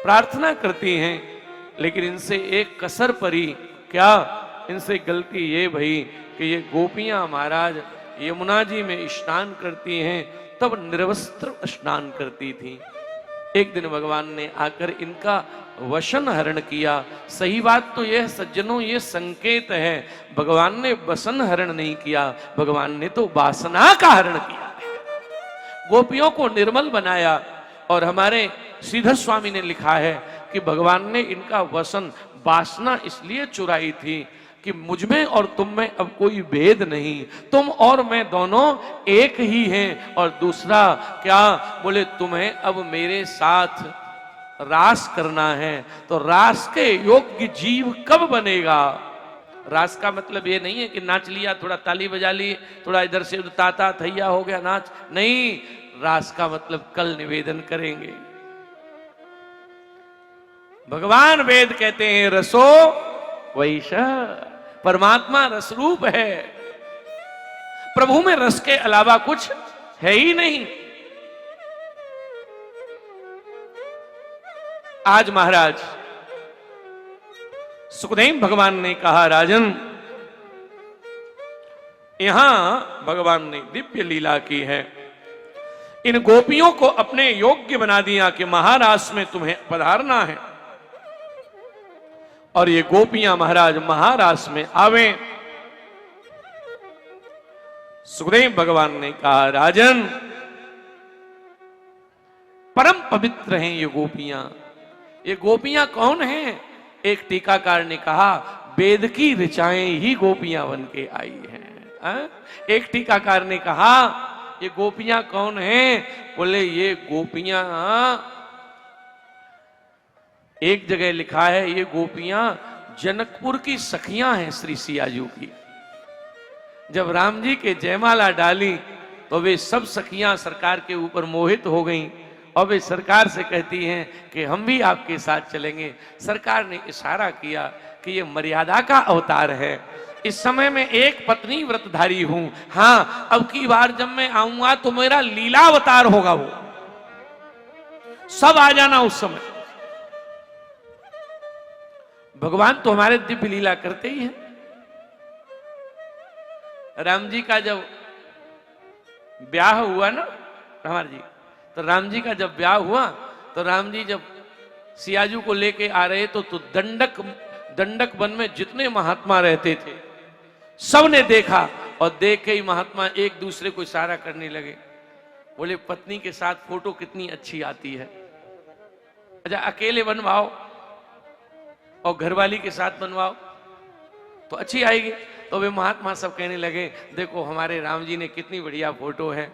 प्रार्थना करती हैं, लेकिन इनसे एक कसर पड़ी। क्या? इनसे गलती ये भई कि ये गोपियां महाराज यमुना जी में स्नान करती हैं, तब निर्वस्त्र स्नान करती थी। एक दिन भगवान ने आकर इनका वशन हरण किया। सही बात तो यह सज्जनों, ये संकेत है, भगवान ने वसन हरण नहीं किया, भगवान ने तो वासना का हरण किया। गोपियों को निर्मल बनाया। और हमारे श्रीधर स्वामी ने लिखा है कि भगवान ने इनका वसन वासना इसलिए चुराई थी कि मुझमें और तुम में अब कोई भेद नहीं, तुम और मैं दोनों एक ही हैं। और दूसरा क्या? बोले तुम्हें अब मेरे साथ रास करना है, तो रास के योग्य जीव कब बनेगा? रास का मतलब ये नहीं है कि नाच लिया, थोड़ा ताली बजा ली, थोड़ा इधर से उधर ताता थैया हो गया नाच, नहीं। रास का मतलब कल निवेदन करेंगे। भगवान वेद कहते हैं रसो वैशा, परमात्मा रसरूप है। प्रभु में रस के अलावा कुछ है ही नहीं। आज महाराज सुखदेव भगवान ने कहा, राजन यहां भगवान ने दिव्य लीला की है। इन गोपियों को अपने योग्य बना दिया कि महारास में तुम्हें पधारना है, और ये गोपियां महाराज महारास में आवे। सुखदेव भगवान ने कहा, राजन परम पवित्र हैं ये गोपियां। ये गोपियां कौन हैं? एक टीकाकार ने कहा, वेद की ऋचाएं ही गोपियां बन के आई हैं। एक टीकाकार ने कहा, ये गोपियां कौन हैं? बोले ये गोपियां, एक जगह लिखा है ये गोपियां जनकपुर की सखियां हैं श्री सियाजू की। जब राम जी के जयमाला डाली तो वे सब सखियां सरकार के ऊपर मोहित हो गईं और वे सरकार से कहती हैं कि हम भी आपके साथ चलेंगे। सरकार ने इशारा किया कि ये मर्यादा का अवतार है, इस समय में एक पत्नी व्रतधारी हूं, हाँ अब की बार जब मैं आऊंगा तो मेरा लीला अवतार होगा, वो सब आ जाना उस समय। भगवान तो हमारे दिव्य लीला करते ही हैं। राम जी का जब ब्याह हुआ ना हमारे जी, तो राम जी का जब ब्याह हुआ तो राम जी जब सियाजू को लेके आ रहे तो दंडक वन में जितने महात्मा रहते थे सब ने देखा और देख के ही महात्मा एक दूसरे को इशारा करने लगे। बोले पत्नी के साथ फोटो कितनी अच्छी आती है, अच्छा अकेले बनवाओ और घरवाली के साथ बनवाओ तो अच्छी आएगी। तो वे महात्मा सब कहने लगे, देखो हमारे राम जी ने कितनी बढ़िया फोटो है।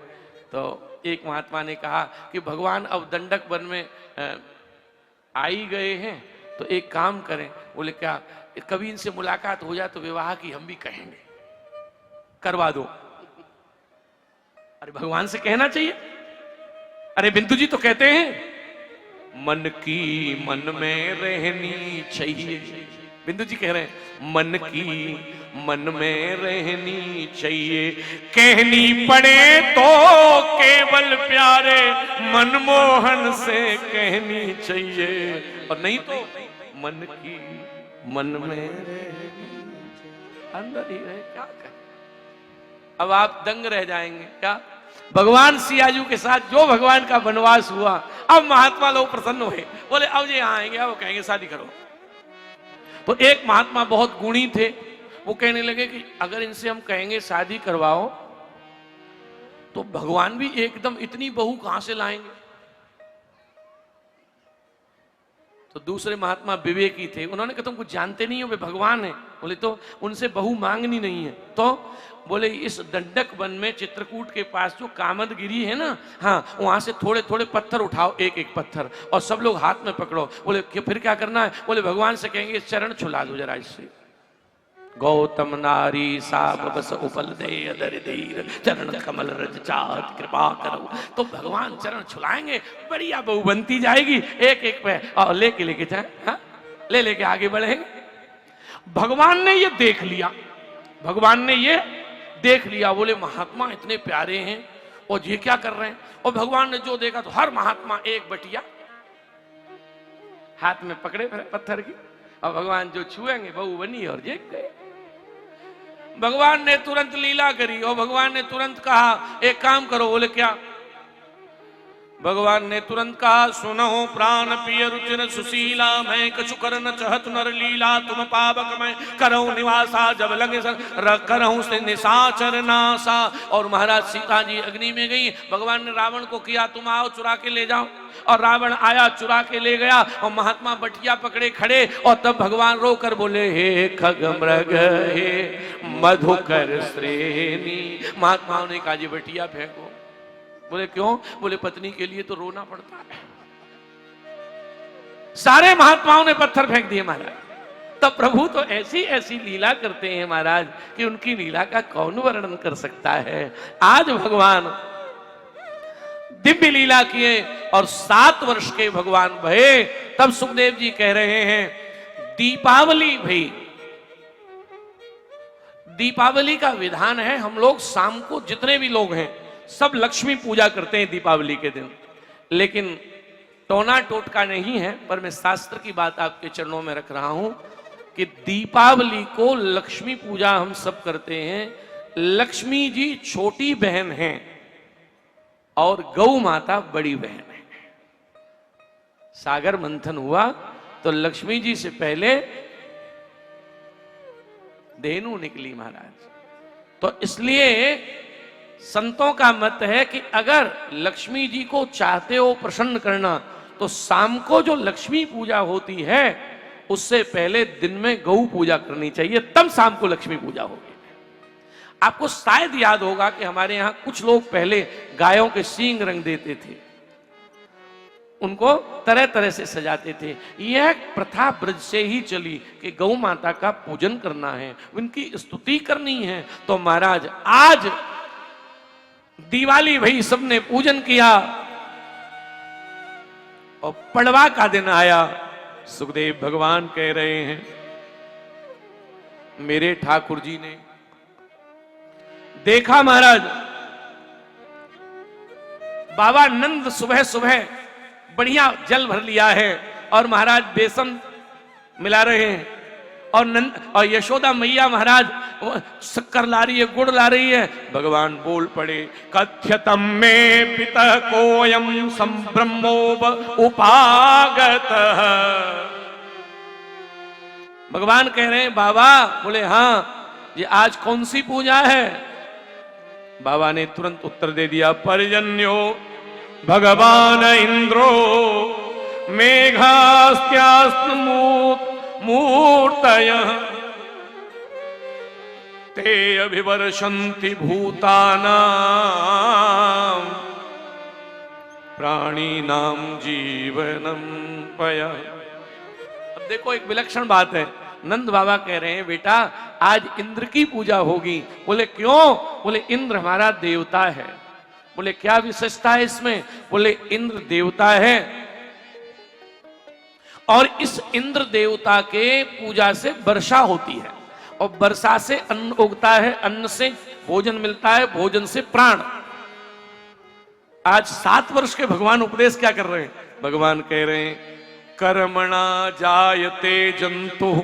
तो एक महात्मा ने कहा कि भगवान अब दंडक वन में आ ही गए हैं तो एक काम करें। बोले क्या? कभी इनसे मुलाकात हो जाए तो विवाह की हम भी कहेंगे, करवा दो। अरे भगवान से कहना चाहिए। अरे बिंदु जी तो कहते हैं मन की मन में रहनी चाहिए। बिंदु जी कह रहे हैं मन की मन में रहनी चाहिए, कहनी पड़े तो केवल प्यारे मनमोहन से कहनी चाहिए, और नहीं तो मन की मन में अंदर ही रहे। क्या करें? अब आप दंग रह जाएंगे। क्या भगवान सियाजू के साथ जो भगवान का वनवास हुआ, अब महात्मा लोग प्रसन्न हुए, बोले अब ये आएंगे, अब कहेंगे शादी करो। तो एक महात्मा बहुत गुणी थे, वो कहने लगे कि अगर इनसे हम कहेंगे शादी करवाओ तो भगवान भी एकदम इतनी बहू कहां से लाएंगे। तो दूसरे महात्मा विवेकी थे, उन्होंने कहा तुम कुछ जानते नहीं हो, वे भगवान हैं। बोले तो उनसे बहू मांगनी नहीं है। तो बोले इस दंडक वन में चित्रकूट के पास जो कामदगिरी है ना, हाँ वहां से थोड़े थोड़े पत्थर उठाओ, एक एक पत्थर, और सब लोग हाथ में पकड़ो। बोले फिर क्या करना है? बोले भगवान से कहेंगे चरण छुला दो जरा इससे। गौतम नारी साप बस उपल दे अदर धीर चरण कमल रज चाहत कृपा करो। तो भगवान चरण छुलाएंगे, बढ़िया बहू बनती जाएगी, एक एक पे और लेके जाए, हाँ ले लेके आगे बढ़ेंगे। भगवान ने ये देख लिया, भगवान ने ये देख लिया। बोले महात्मा इतने प्यारे हैं और ये क्या कर रहे हैं? और भगवान ने जो देखा तो हर महात्मा एक बटिया हाथ में पकड़े पत्थर की, और भगवान जो छुएंगे बहू बनी और देख गए। भगवान ने तुरंत लीला करी और भगवान ने तुरंत कहा एक काम करो। बोले क्या? भगवान ने तुरंत कहा सुनो प्राण पिय रुचिर सुशीला, मैं कछु कर न चहत नर लीला, तुम पावक मैं करऊं निवासा, जब लगे करऊं से निशाचर नासा। और महाराज सीता जी अग्नि में गई। भगवान ने रावण को किया तुम आओ चुरा के ले जाओ, और रावण आया चुरा के ले गया, और महात्मा बटिया पकड़े खड़े। और तब भगवान रोकर बोले हे खग मृग हे मधुकर श्रेणी। महात्माओं ने कहा जी बटिया फेंको। बोले क्यों? बोले पत्नी के लिए तो रोना पड़ता है। सारे महात्माओं ने पत्थर फेंक दिए महाराज। तब प्रभु तो ऐसी ऐसी लीला करते हैं महाराज कि उनकी लीला का कौन वर्णन कर सकता है। आज भगवान दिव्य लीला किए और 7 वर्ष के भगवान भये। तब सुखदेव जी कह रहे हैं दीपावली भई। दीपावली का विधान है हम लोग शाम को जितने भी लोग हैं सब लक्ष्मी पूजा करते हैं दीपावली के दिन, लेकिन टोना टोटका नहीं है, पर मैं शास्त्र की बात आपके चरणों में रख रहा हूं कि दीपावली को लक्ष्मी पूजा हम सब करते हैं। लक्ष्मी जी छोटी बहन हैं और गौ माता बड़ी बहन है। सागर मंथन हुआ तो लक्ष्मी जी से पहले धेनु निकली महाराज। तो इसलिए संतों का मत है कि अगर लक्ष्मी जी को चाहते हो प्रसन्न करना तो शाम को जो लक्ष्मी पूजा होती है उससे पहले दिन में गौ पूजा करनी चाहिए, तब शाम को लक्ष्मी पूजा होगी। आपको शायद याद होगा कि हमारे यहां कुछ लोग पहले गायों के सींग रंग देते थे, उनको तरह तरह से सजाते थे। यह प्रथा ब्रज से ही चली कि गौ माता का पूजन करना है, उनकी स्तुति करनी है। तो महाराज आज दिवाली भाई सबने पूजन किया और पड़वा का दिन आया। सुखदेव भगवान कह रहे हैं मेरे ठाकुर जी ने देखा महाराज बाबा नंद सुबह सुबह बढ़िया जल भर लिया है और महाराज बेसन मिला रहे हैं और नंद और यशोदा मैया महाराज शक्कर ला रही है, गुड़ ला रही है। भगवान बोल पड़े कथ्यतम में पिता कोयम संब्रह्मोप उपागत। भगवान कह रहे हैं बाबा, बोले हाँ ये आज कौन सी पूजा है? बाबा ने तुरंत उत्तर दे दिया पर्जन्यो भगवान इंद्रो मेघास्त्यास्तमूर्तयः ते अभिवर्षन्ति भूतानां प्राणिनां जीवनं पयः। अब देखो एक विलक्षण बात है, नंद बाबा कह रहे हैं बेटा आज इंद्र की पूजा होगी। बोले क्यों? बोले इंद्र हमारा देवता है। बोले क्या विशेषता है इसमें? बोले इंद्र देवता है और इस इंद्र देवता के पूजा से वर्षा होती है और वर्षा से अन्न उगता है, अन्न से भोजन मिलता है, भोजन से प्राण। आज 7 वर्ष के भगवान उपदेश क्या कर रहे हैं? भगवान कह रहे हैं कर्मणा जायते जंतु।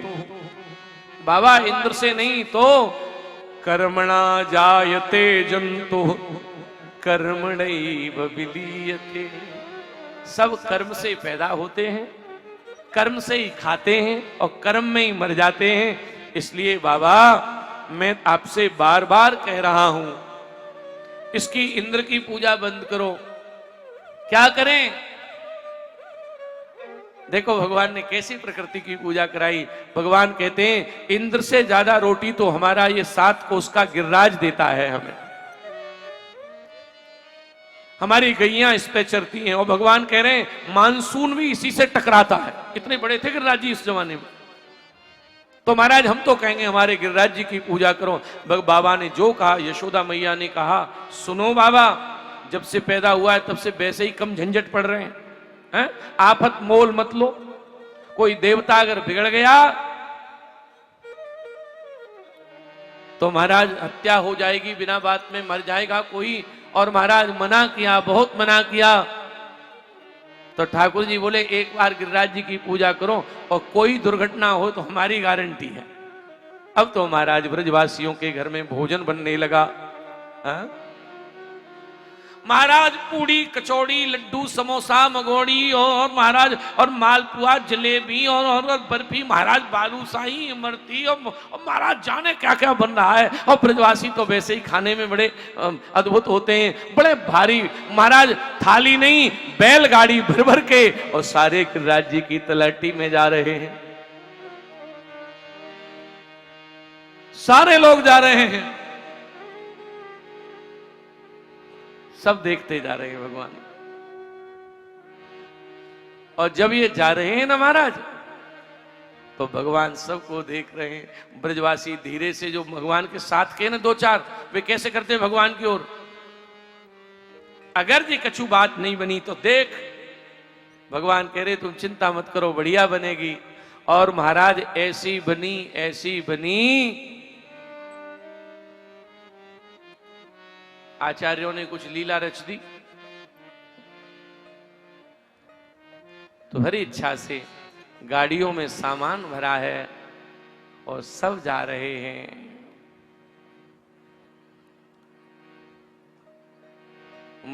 बाबा इंद्र से नहीं तो कर्मणा जायते जंतु कर्मणैव विलीयते। सब कर्म से पैदा होते हैं, कर्म से ही खाते हैं और कर्म में ही मर जाते हैं। इसलिए बाबा मैं आपसे बार बार कह रहा हूं इसकी इंद्र की पूजा बंद करो। क्या करें? देखो भगवान ने कैसी प्रकृति की पूजा कराई। भगवान कहते हैं इंद्र से ज्यादा रोटी तो हमारा ये 7 कोस का गिरिराज देता है हमें, हमारी गैयां इस पे चरती हैं। और भगवान कह रहे हैं मानसून भी इसी से टकराता है। इतने बड़े थे गिरिराज जी इस जमाने में। तो महाराज हम तो कहेंगे हमारे गिरिराज जी की पूजा करो। बाबा ने जो कहा, यशोदा मैया ने कहा सुनो बाबा, जब से पैदा हुआ है तब से वैसे ही कम झंझट पड़ रहे हैं, हैं? आफत मोल मत लो। कोई देवता अगर बिगड़ गया तो महाराज हत्या हो जाएगी, बिना बात में मर जाएगा कोई। और महाराज मना किया, बहुत मना किया। तो ठाकुर जी बोले एक बार गिरिराज जी की पूजा करो और कोई दुर्घटना हो तो हमारी गारंटी है। अब तो महाराज ब्रजवासियों के घर में भोजन बनने लगा। हा? महाराज पूड़ी कचौड़ी लड्डू समोसा मगोड़ी और महाराज और मालपुआ जलेबी और बर्फी, महाराज बालूशाही इमरती और महाराज जाने क्या क्या बन रहा है। और ब्रजवासी तो वैसे ही खाने में बड़े अद्भुत होते हैं, बड़े भारी। महाराज थाली नहीं बैलगाड़ी भर भर के और सारे गिरिराज जी की तलहटी में जा रहे हैं। सारे लोग जा रहे हैं, सब देखते जा रहे हैं भगवान। और जब ये जा रहे हैं ना महाराज तो भगवान सबको देख रहे हैं। ब्रजवासी धीरे से जो भगवान के साथ के ना 2-4 वे कैसे करते हैं भगवान की ओर। अगर ये कछु बात नहीं बनी तो देख, भगवान कह रहे तुम चिंता मत करो बढ़िया बनेगी। और महाराज ऐसी बनी, ऐसी बनी, आचार्यों ने कुछ लीला रच दी। तो हरी इच्छा से गाड़ियों में सामान भरा है और सब जा रहे हैं।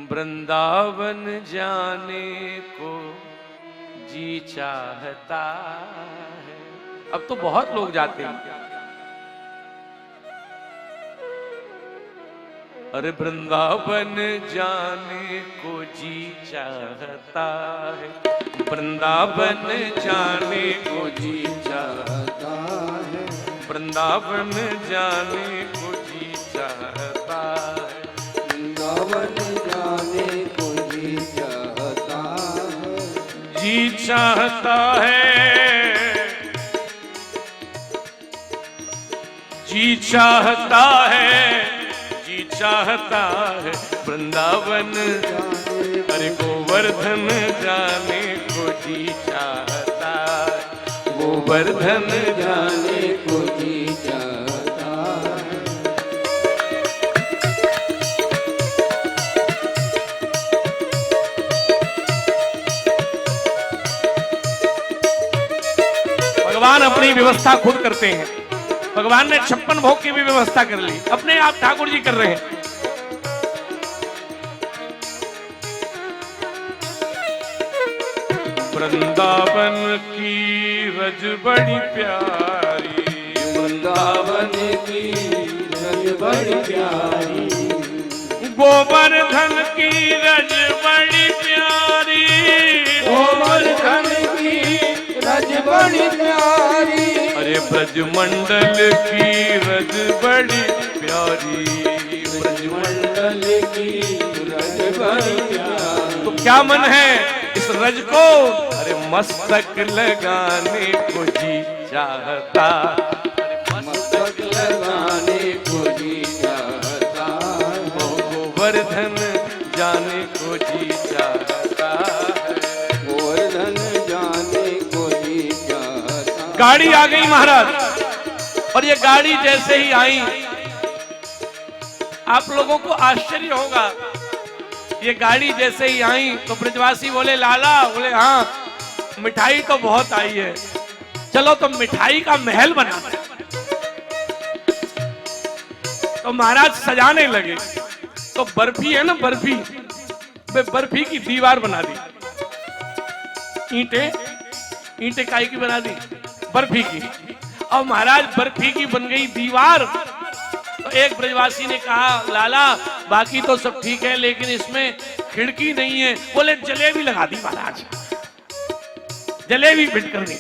वृंदावन जाने को जी चाहता है। अब तो बहुत लोग जाते हैं। अरे वृंदावन जाने को जी चाहता है, वृंदावन जाने को जी चाहता है, वृंदावन जाने को जी चाहता है, वृंदावन जाने को जी चाहता है, जी चाहता है, जी चाहता है, जी चाहता है वृंदावन, अरे गोवर्धन जाने को जी चाहता है, गोवर्धन जाने को जी चाहता है। भगवान अपनी व्यवस्था खुद करते हैं। भगवान ने 56 भोग की भी व्यवस्था कर ली, अपने आप ठाकुर जी कर रहे हैं। वृंदावन की रज बड़ी प्यारी, वृंदावन की रज बड़ी प्यारी, गोवर्धन की रज बड़ी प्यारी, गोवर्धन की रज बड़ी प्यारी, अरे ब्रजमंडल की रज बड़ी प्यारी, ब्रजमंडल की रज बड़ी प्यारी। तो क्या मन है इस रज को, अरे मस्तक लगाने को जी चाहता, मस्तक लगाने को जी चाहता, गोवर्धन जाने को जी चाहता, गोवर्धन जाने को जी चाहता। गाड़ी आ गई महाराज, और ये गाड़ी जैसे ही आई आप लोगों को आश्चर्य होगा, ये गाड़ी जैसे ही आई तो ब्रजवासी बोले लाला, बोले हाँ मिठाई तो बहुत आई है, चलो तो मिठाई का महल बनाते हैं। तो महाराज सजाने लगे, तो बर्फी है ना, बर्फी, बर्फी की दीवार बना दी, ईंटे काई की बना दी, बर्फी की। और महाराज बर्फी की बन गई दीवार। तो एक ब्रजवासी ने कहा लाला बाकी तो सब ठीक है लेकिन इसमें खिड़की नहीं है। बोले जलेबी लगा दी महाराज, जलेबी फिट कर दी,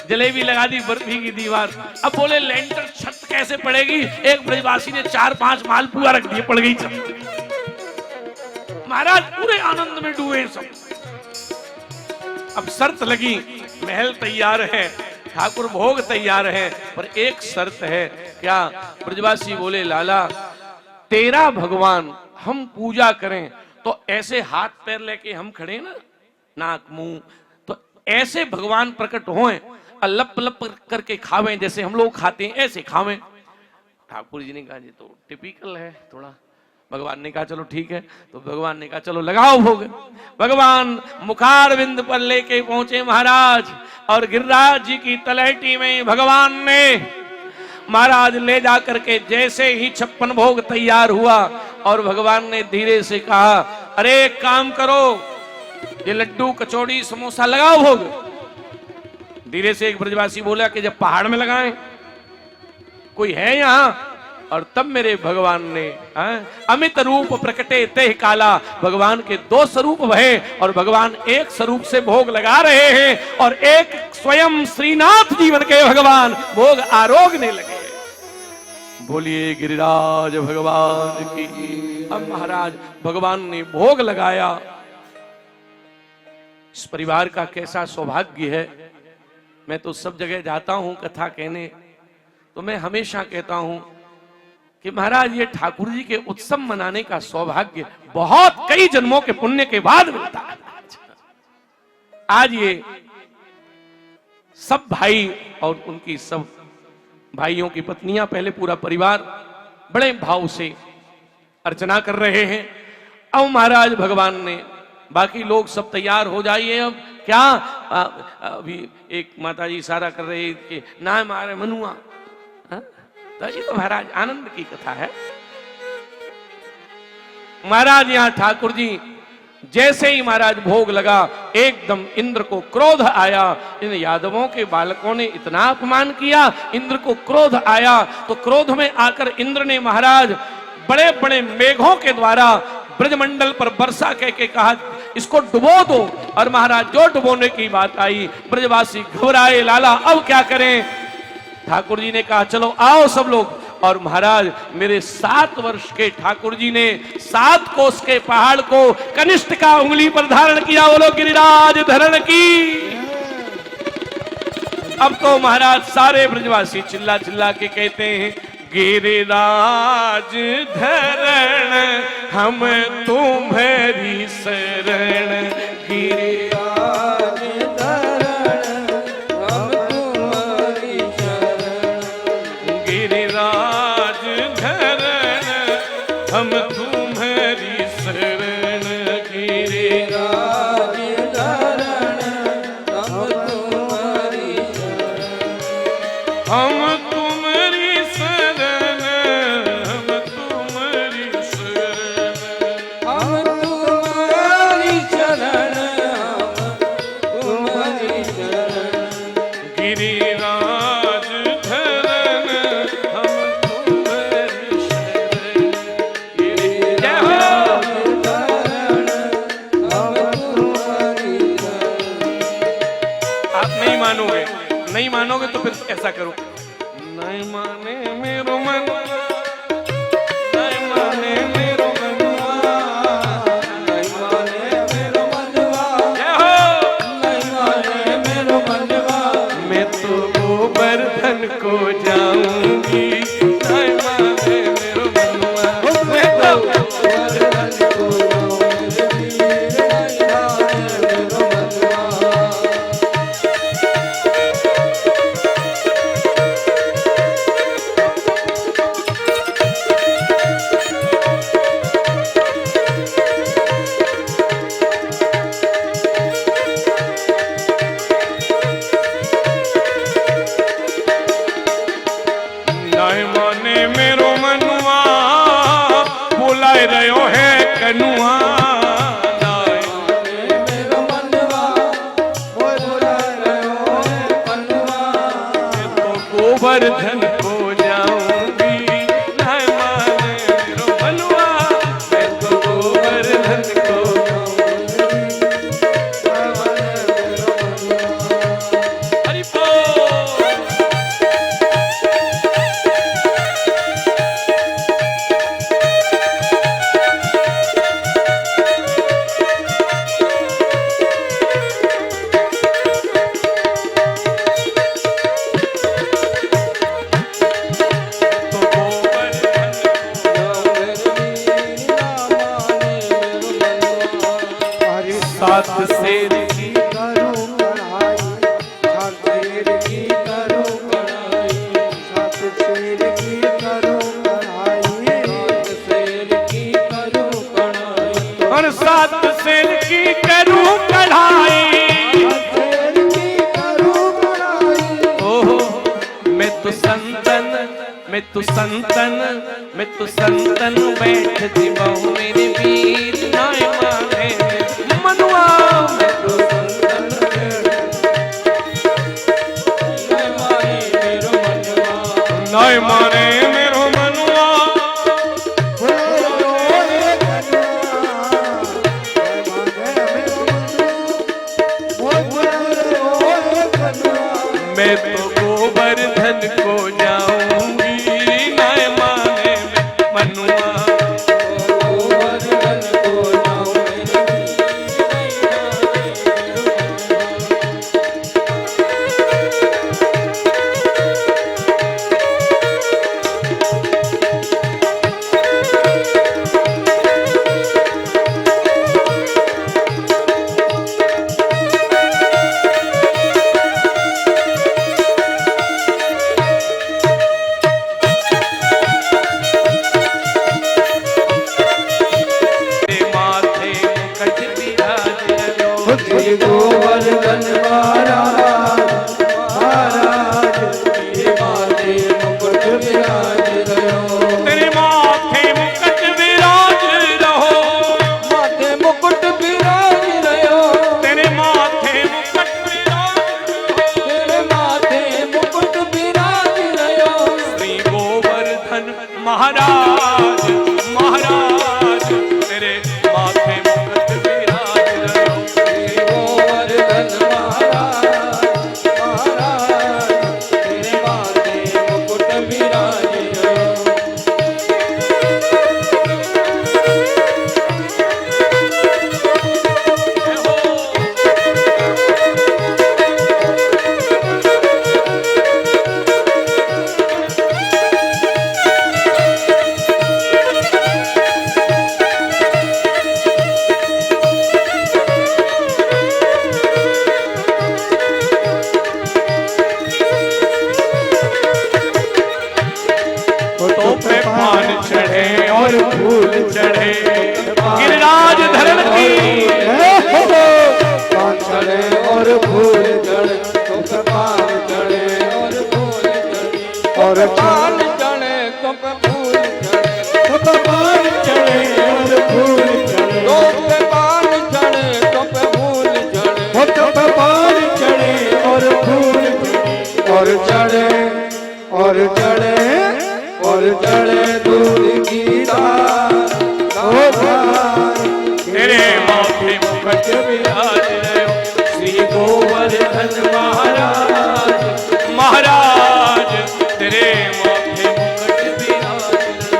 जलेबी लगा दी बर्फी की दीवार। अब बोले लेंटर छत कैसे पड़ेगी, एक ब्रजवासी ने 4-5 मालपुआ रख दिए, पड़ गई छत। महाराज पूरे आनंद में डूबे सब। अब शर्त लगी, महल तैयार है, ठाकुर भोग तैयार है, पर एक शर्त है। क्या? ब्रजवासी बोले लाला तेरा भगवान हम पूजा करें तो ऐसे हाथ पैर लेके हम खड़े ना, नाक मुंह, तो ऐसे भगवान प्रकट हों और लप लप करके खावें जैसे हम लोग खाते हैं, ऐसे खावें। ठाकुर जी ने कहा जी तो टिपिकल है थोड़ा। भगवान ने कहा चलो ठीक है। तो भगवान ने कहा चलो लगाओ भोग। भगवान मुखारविंद पर लेके पहुंचे महाराज, और गिरिराज जी की तलहटी में भगवान ने महाराज ले जा करके जैसे ही 56 भोग तैयार हुआ, और भगवान ने धीरे से कहा अरे एक काम करो, ये लड्डू कचौड़ी समोसा लगाओ भोग। धीरे से एक ब्रजवासी बोला कि जब पहाड़ में लगाएं, कोई है यहां? और तब मेरे भगवान ने अमित रूप प्रकटे तेह काला, भगवान के 2 स्वरूप भये और भगवान एक स्वरूप से भोग लगा रहे हैं, और एक स्वयं श्रीनाथ जीवन के भगवान भोग आरोगने लगे। बोलिए गिरिराज भगवान की। अब महाराज भगवान ने भोग लगाया। इस परिवार का कैसा सौभाग्य है। मैं तो सब जगह जाता हूं कथा कहने, तो मैं हमेशा कहता हूं कि महाराज ये ठाकुर जी के उत्सव मनाने का सौभाग्य बहुत कई जन्मों के पुण्य के बाद मिलता है। आज ये सब भाई और उनकी सब भाइयों की पत्नियां, पहले पूरा परिवार बड़े भाव से अर्चना कर रहे हैं। अब महाराज भगवान ने, बाकी लोग सब तैयार हो जाइए। अब क्या अभी एक माताजी इशारा कर रही कि ना मारे मनुआ, तो ये तो महाराज आनंद की कथा है। महाराज यहां ठाकुर जी जैसे ही महाराज भोग लगा, एकदम इंद्र को क्रोध आया। इन यादवों के बालकों ने इतना अपमान किया, इंद्र को क्रोध आया। तो क्रोध में आकर इंद्र ने महाराज बड़े बड़े मेघों के द्वारा ब्रजमंडल पर वर्षा कह के कहा इसको डुबो दो। और महाराज जो डुबोने की बात आई, ब्रजवासी घबराए, लाला अब क्या करें। ठाकुर जी ने कहा चलो आओ सब लोग। और महाराज मेरे 7 वर्ष के ठाकुर जी ने 7 कोस के पहाड़ को कनिष्ठ का उंगली पर धारण किया। बोलो गिरिराज धरण की। अब तो महाराज सारे ब्रजवासी चिल्ला चिल्ला के कहते हैं गिरिराज धरण हम तुम्हारी शरण। गिरिराज धरण हम तुम्हारी शरण। गिरिराज धरण हम तुम्हारी शरण। गिरिराज धरण हम तुम्हारी शरण। हम तुम्हारी शरण। हम तुम्हारी शरण। हम तुम्हारी शरण। हम तुम्हारी शरण। गिरिराज धरण हम तुम्हारी शरण। जय हो। धरण हम तुम्हारी शरण। आप नहीं मानोगे, नहीं मानोगे तो फिर ऐसा करो। नहीं माने मेरो मन, नहीं माने मेरो मनवा। नहीं माने मेरो मनवा। जय हो। नहीं माने मेरो मनवा। मैं तो गोवर्धन को जाऊंगी। नहीं माने मेरो मनवा। मैं तो गोवर्धन को मेरे वीर। नहीं माने मेरो मनवा। नहीं माने मेरो मनवा, बुलाए रहो है कनुआ। नहीं मेरो मनवा। मोर बुला रहो है कनुआ। मैं तो गोवर्धन को जाऊंगी। नहीं माने मेरो मनवा, मैं तो गोवर्धन को। हरि बोल। सात शेर की करूं कढ़ाई। सात शेर की करूं कढ़ाई। सात शेर की करूं कढ़ाई। सात शेर की करूं कढ़ाई। और 7 शेर की करूं कढ़ाई। सात शेर की करूं कढ़ाई। ओहो मैं तो संतन, मैं तो संतन, मैं तो संतन बैठ जीवाऊं मेरे वीर। नाय माने मनुआ। मैं तो संतन नहीं माने मेरो मनवा। नाय माने मेरो मनुआ। मैं तो गोवर्धन को जाऊंगी। नाय माने मनुआ। गोवर्धन को पान चढ़े तो पे फूल चढ़े, तो पे पान चढ़े और फूल चढ़े, तो पे पान चढ़े तो पे फूल चढ़े, तो पे पान चढ़े और फूल चढ़े, और चढ़े और चढ़े और चढ़े दूध की धार, ओ भाई तेरे माथे मुकुट विराज रहे श्री गोवर्धन महाराज, महाराज तेरे माथे मुकुट विराज रहे।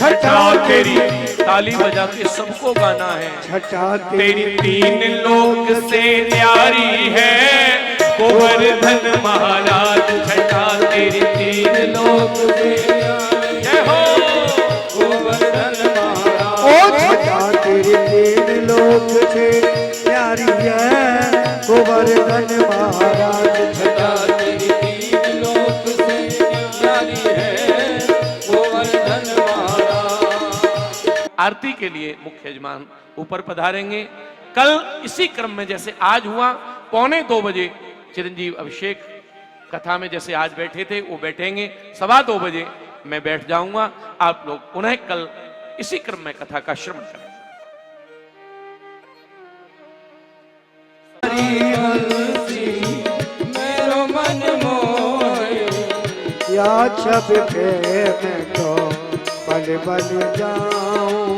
छठा तेरी ताली बजा के सबको गाना है। छठा तेरी तीन लोक से न्यारी है गोवर्धन महाराज, छठा तेरी तीन लोक से न्यारी। जय हो गोवर्धन महाराज, ओ छठा तेरी तीन लोक से प्यारी है गोवर्धन महाराज, छठा तेरी तीन लोक से न्यारी है गोवर्धन महाराज। आरती के लिए मुख्य यजमान ऊपर पधारेंगे। कल इसी क्रम में जैसे आज हुआ 1:45 बजे चिरंजीव अभिषेक कथा में जैसे आज बैठे थे वो बैठेंगे, 2:15 बजे मैं बैठ जाऊंगा। आप लोग पुनः कल इसी क्रम में कथा का श्रवण करें। मेरो मन मोहे, या छब के मैं तो बल बल जाऊं,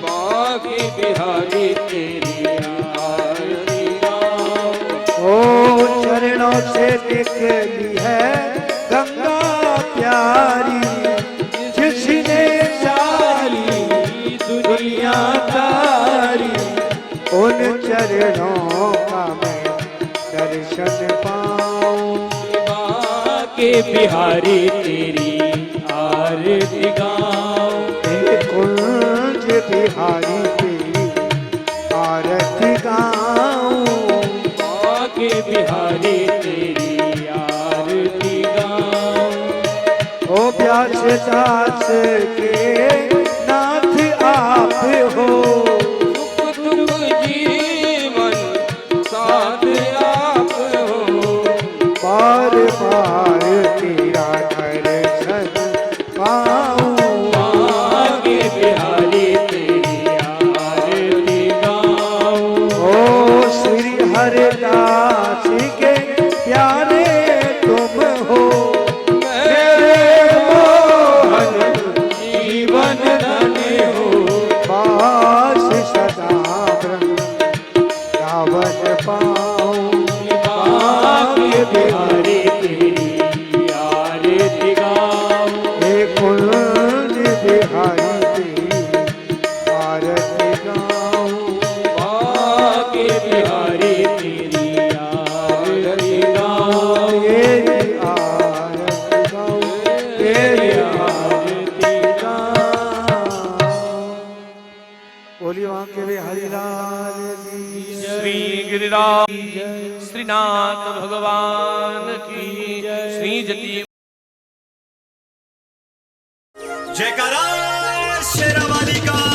बाकी बिहारी तेरी आरती गाऊं। ओ चरणों से निकली है गंगा प्यारी, जिसने सारी दुनिया तारी, उन चरणों का मैं दर्शन पाऊं, बाकी बिहारी तेरी आरती गाऊं। कुंज बिहारी तेरी आरती गाऊं, बाकी बिहारी तेरी आरती गाऊं। ओ प्यास दास के नाथ आप हो, सुख दुख जीवन साथ आप हो, बार बार तेरा दर्शन पाऊं, बाकी बिहारी तेरी आरती गाऊं। ओ श्री हरदास के प्यारे तुम हो, मेरे मोहन जीवन धन्य हो, पास सदा वृंदावन पाऊं, बाकी बिहारी तेरी आरती गाऊं। हे कुंज बिहारी तेरी आरती गाऊं, बाकी बिहारी तेरी आरती गाऊं। तेरी आरती गाऊं, तेरी आरती गाऊं। बोलिए वहां के बिहारी लाल की जय। श्री गिरिराज श्रीनाथ भगवान की श्री जति जयकारा शेरावाली का।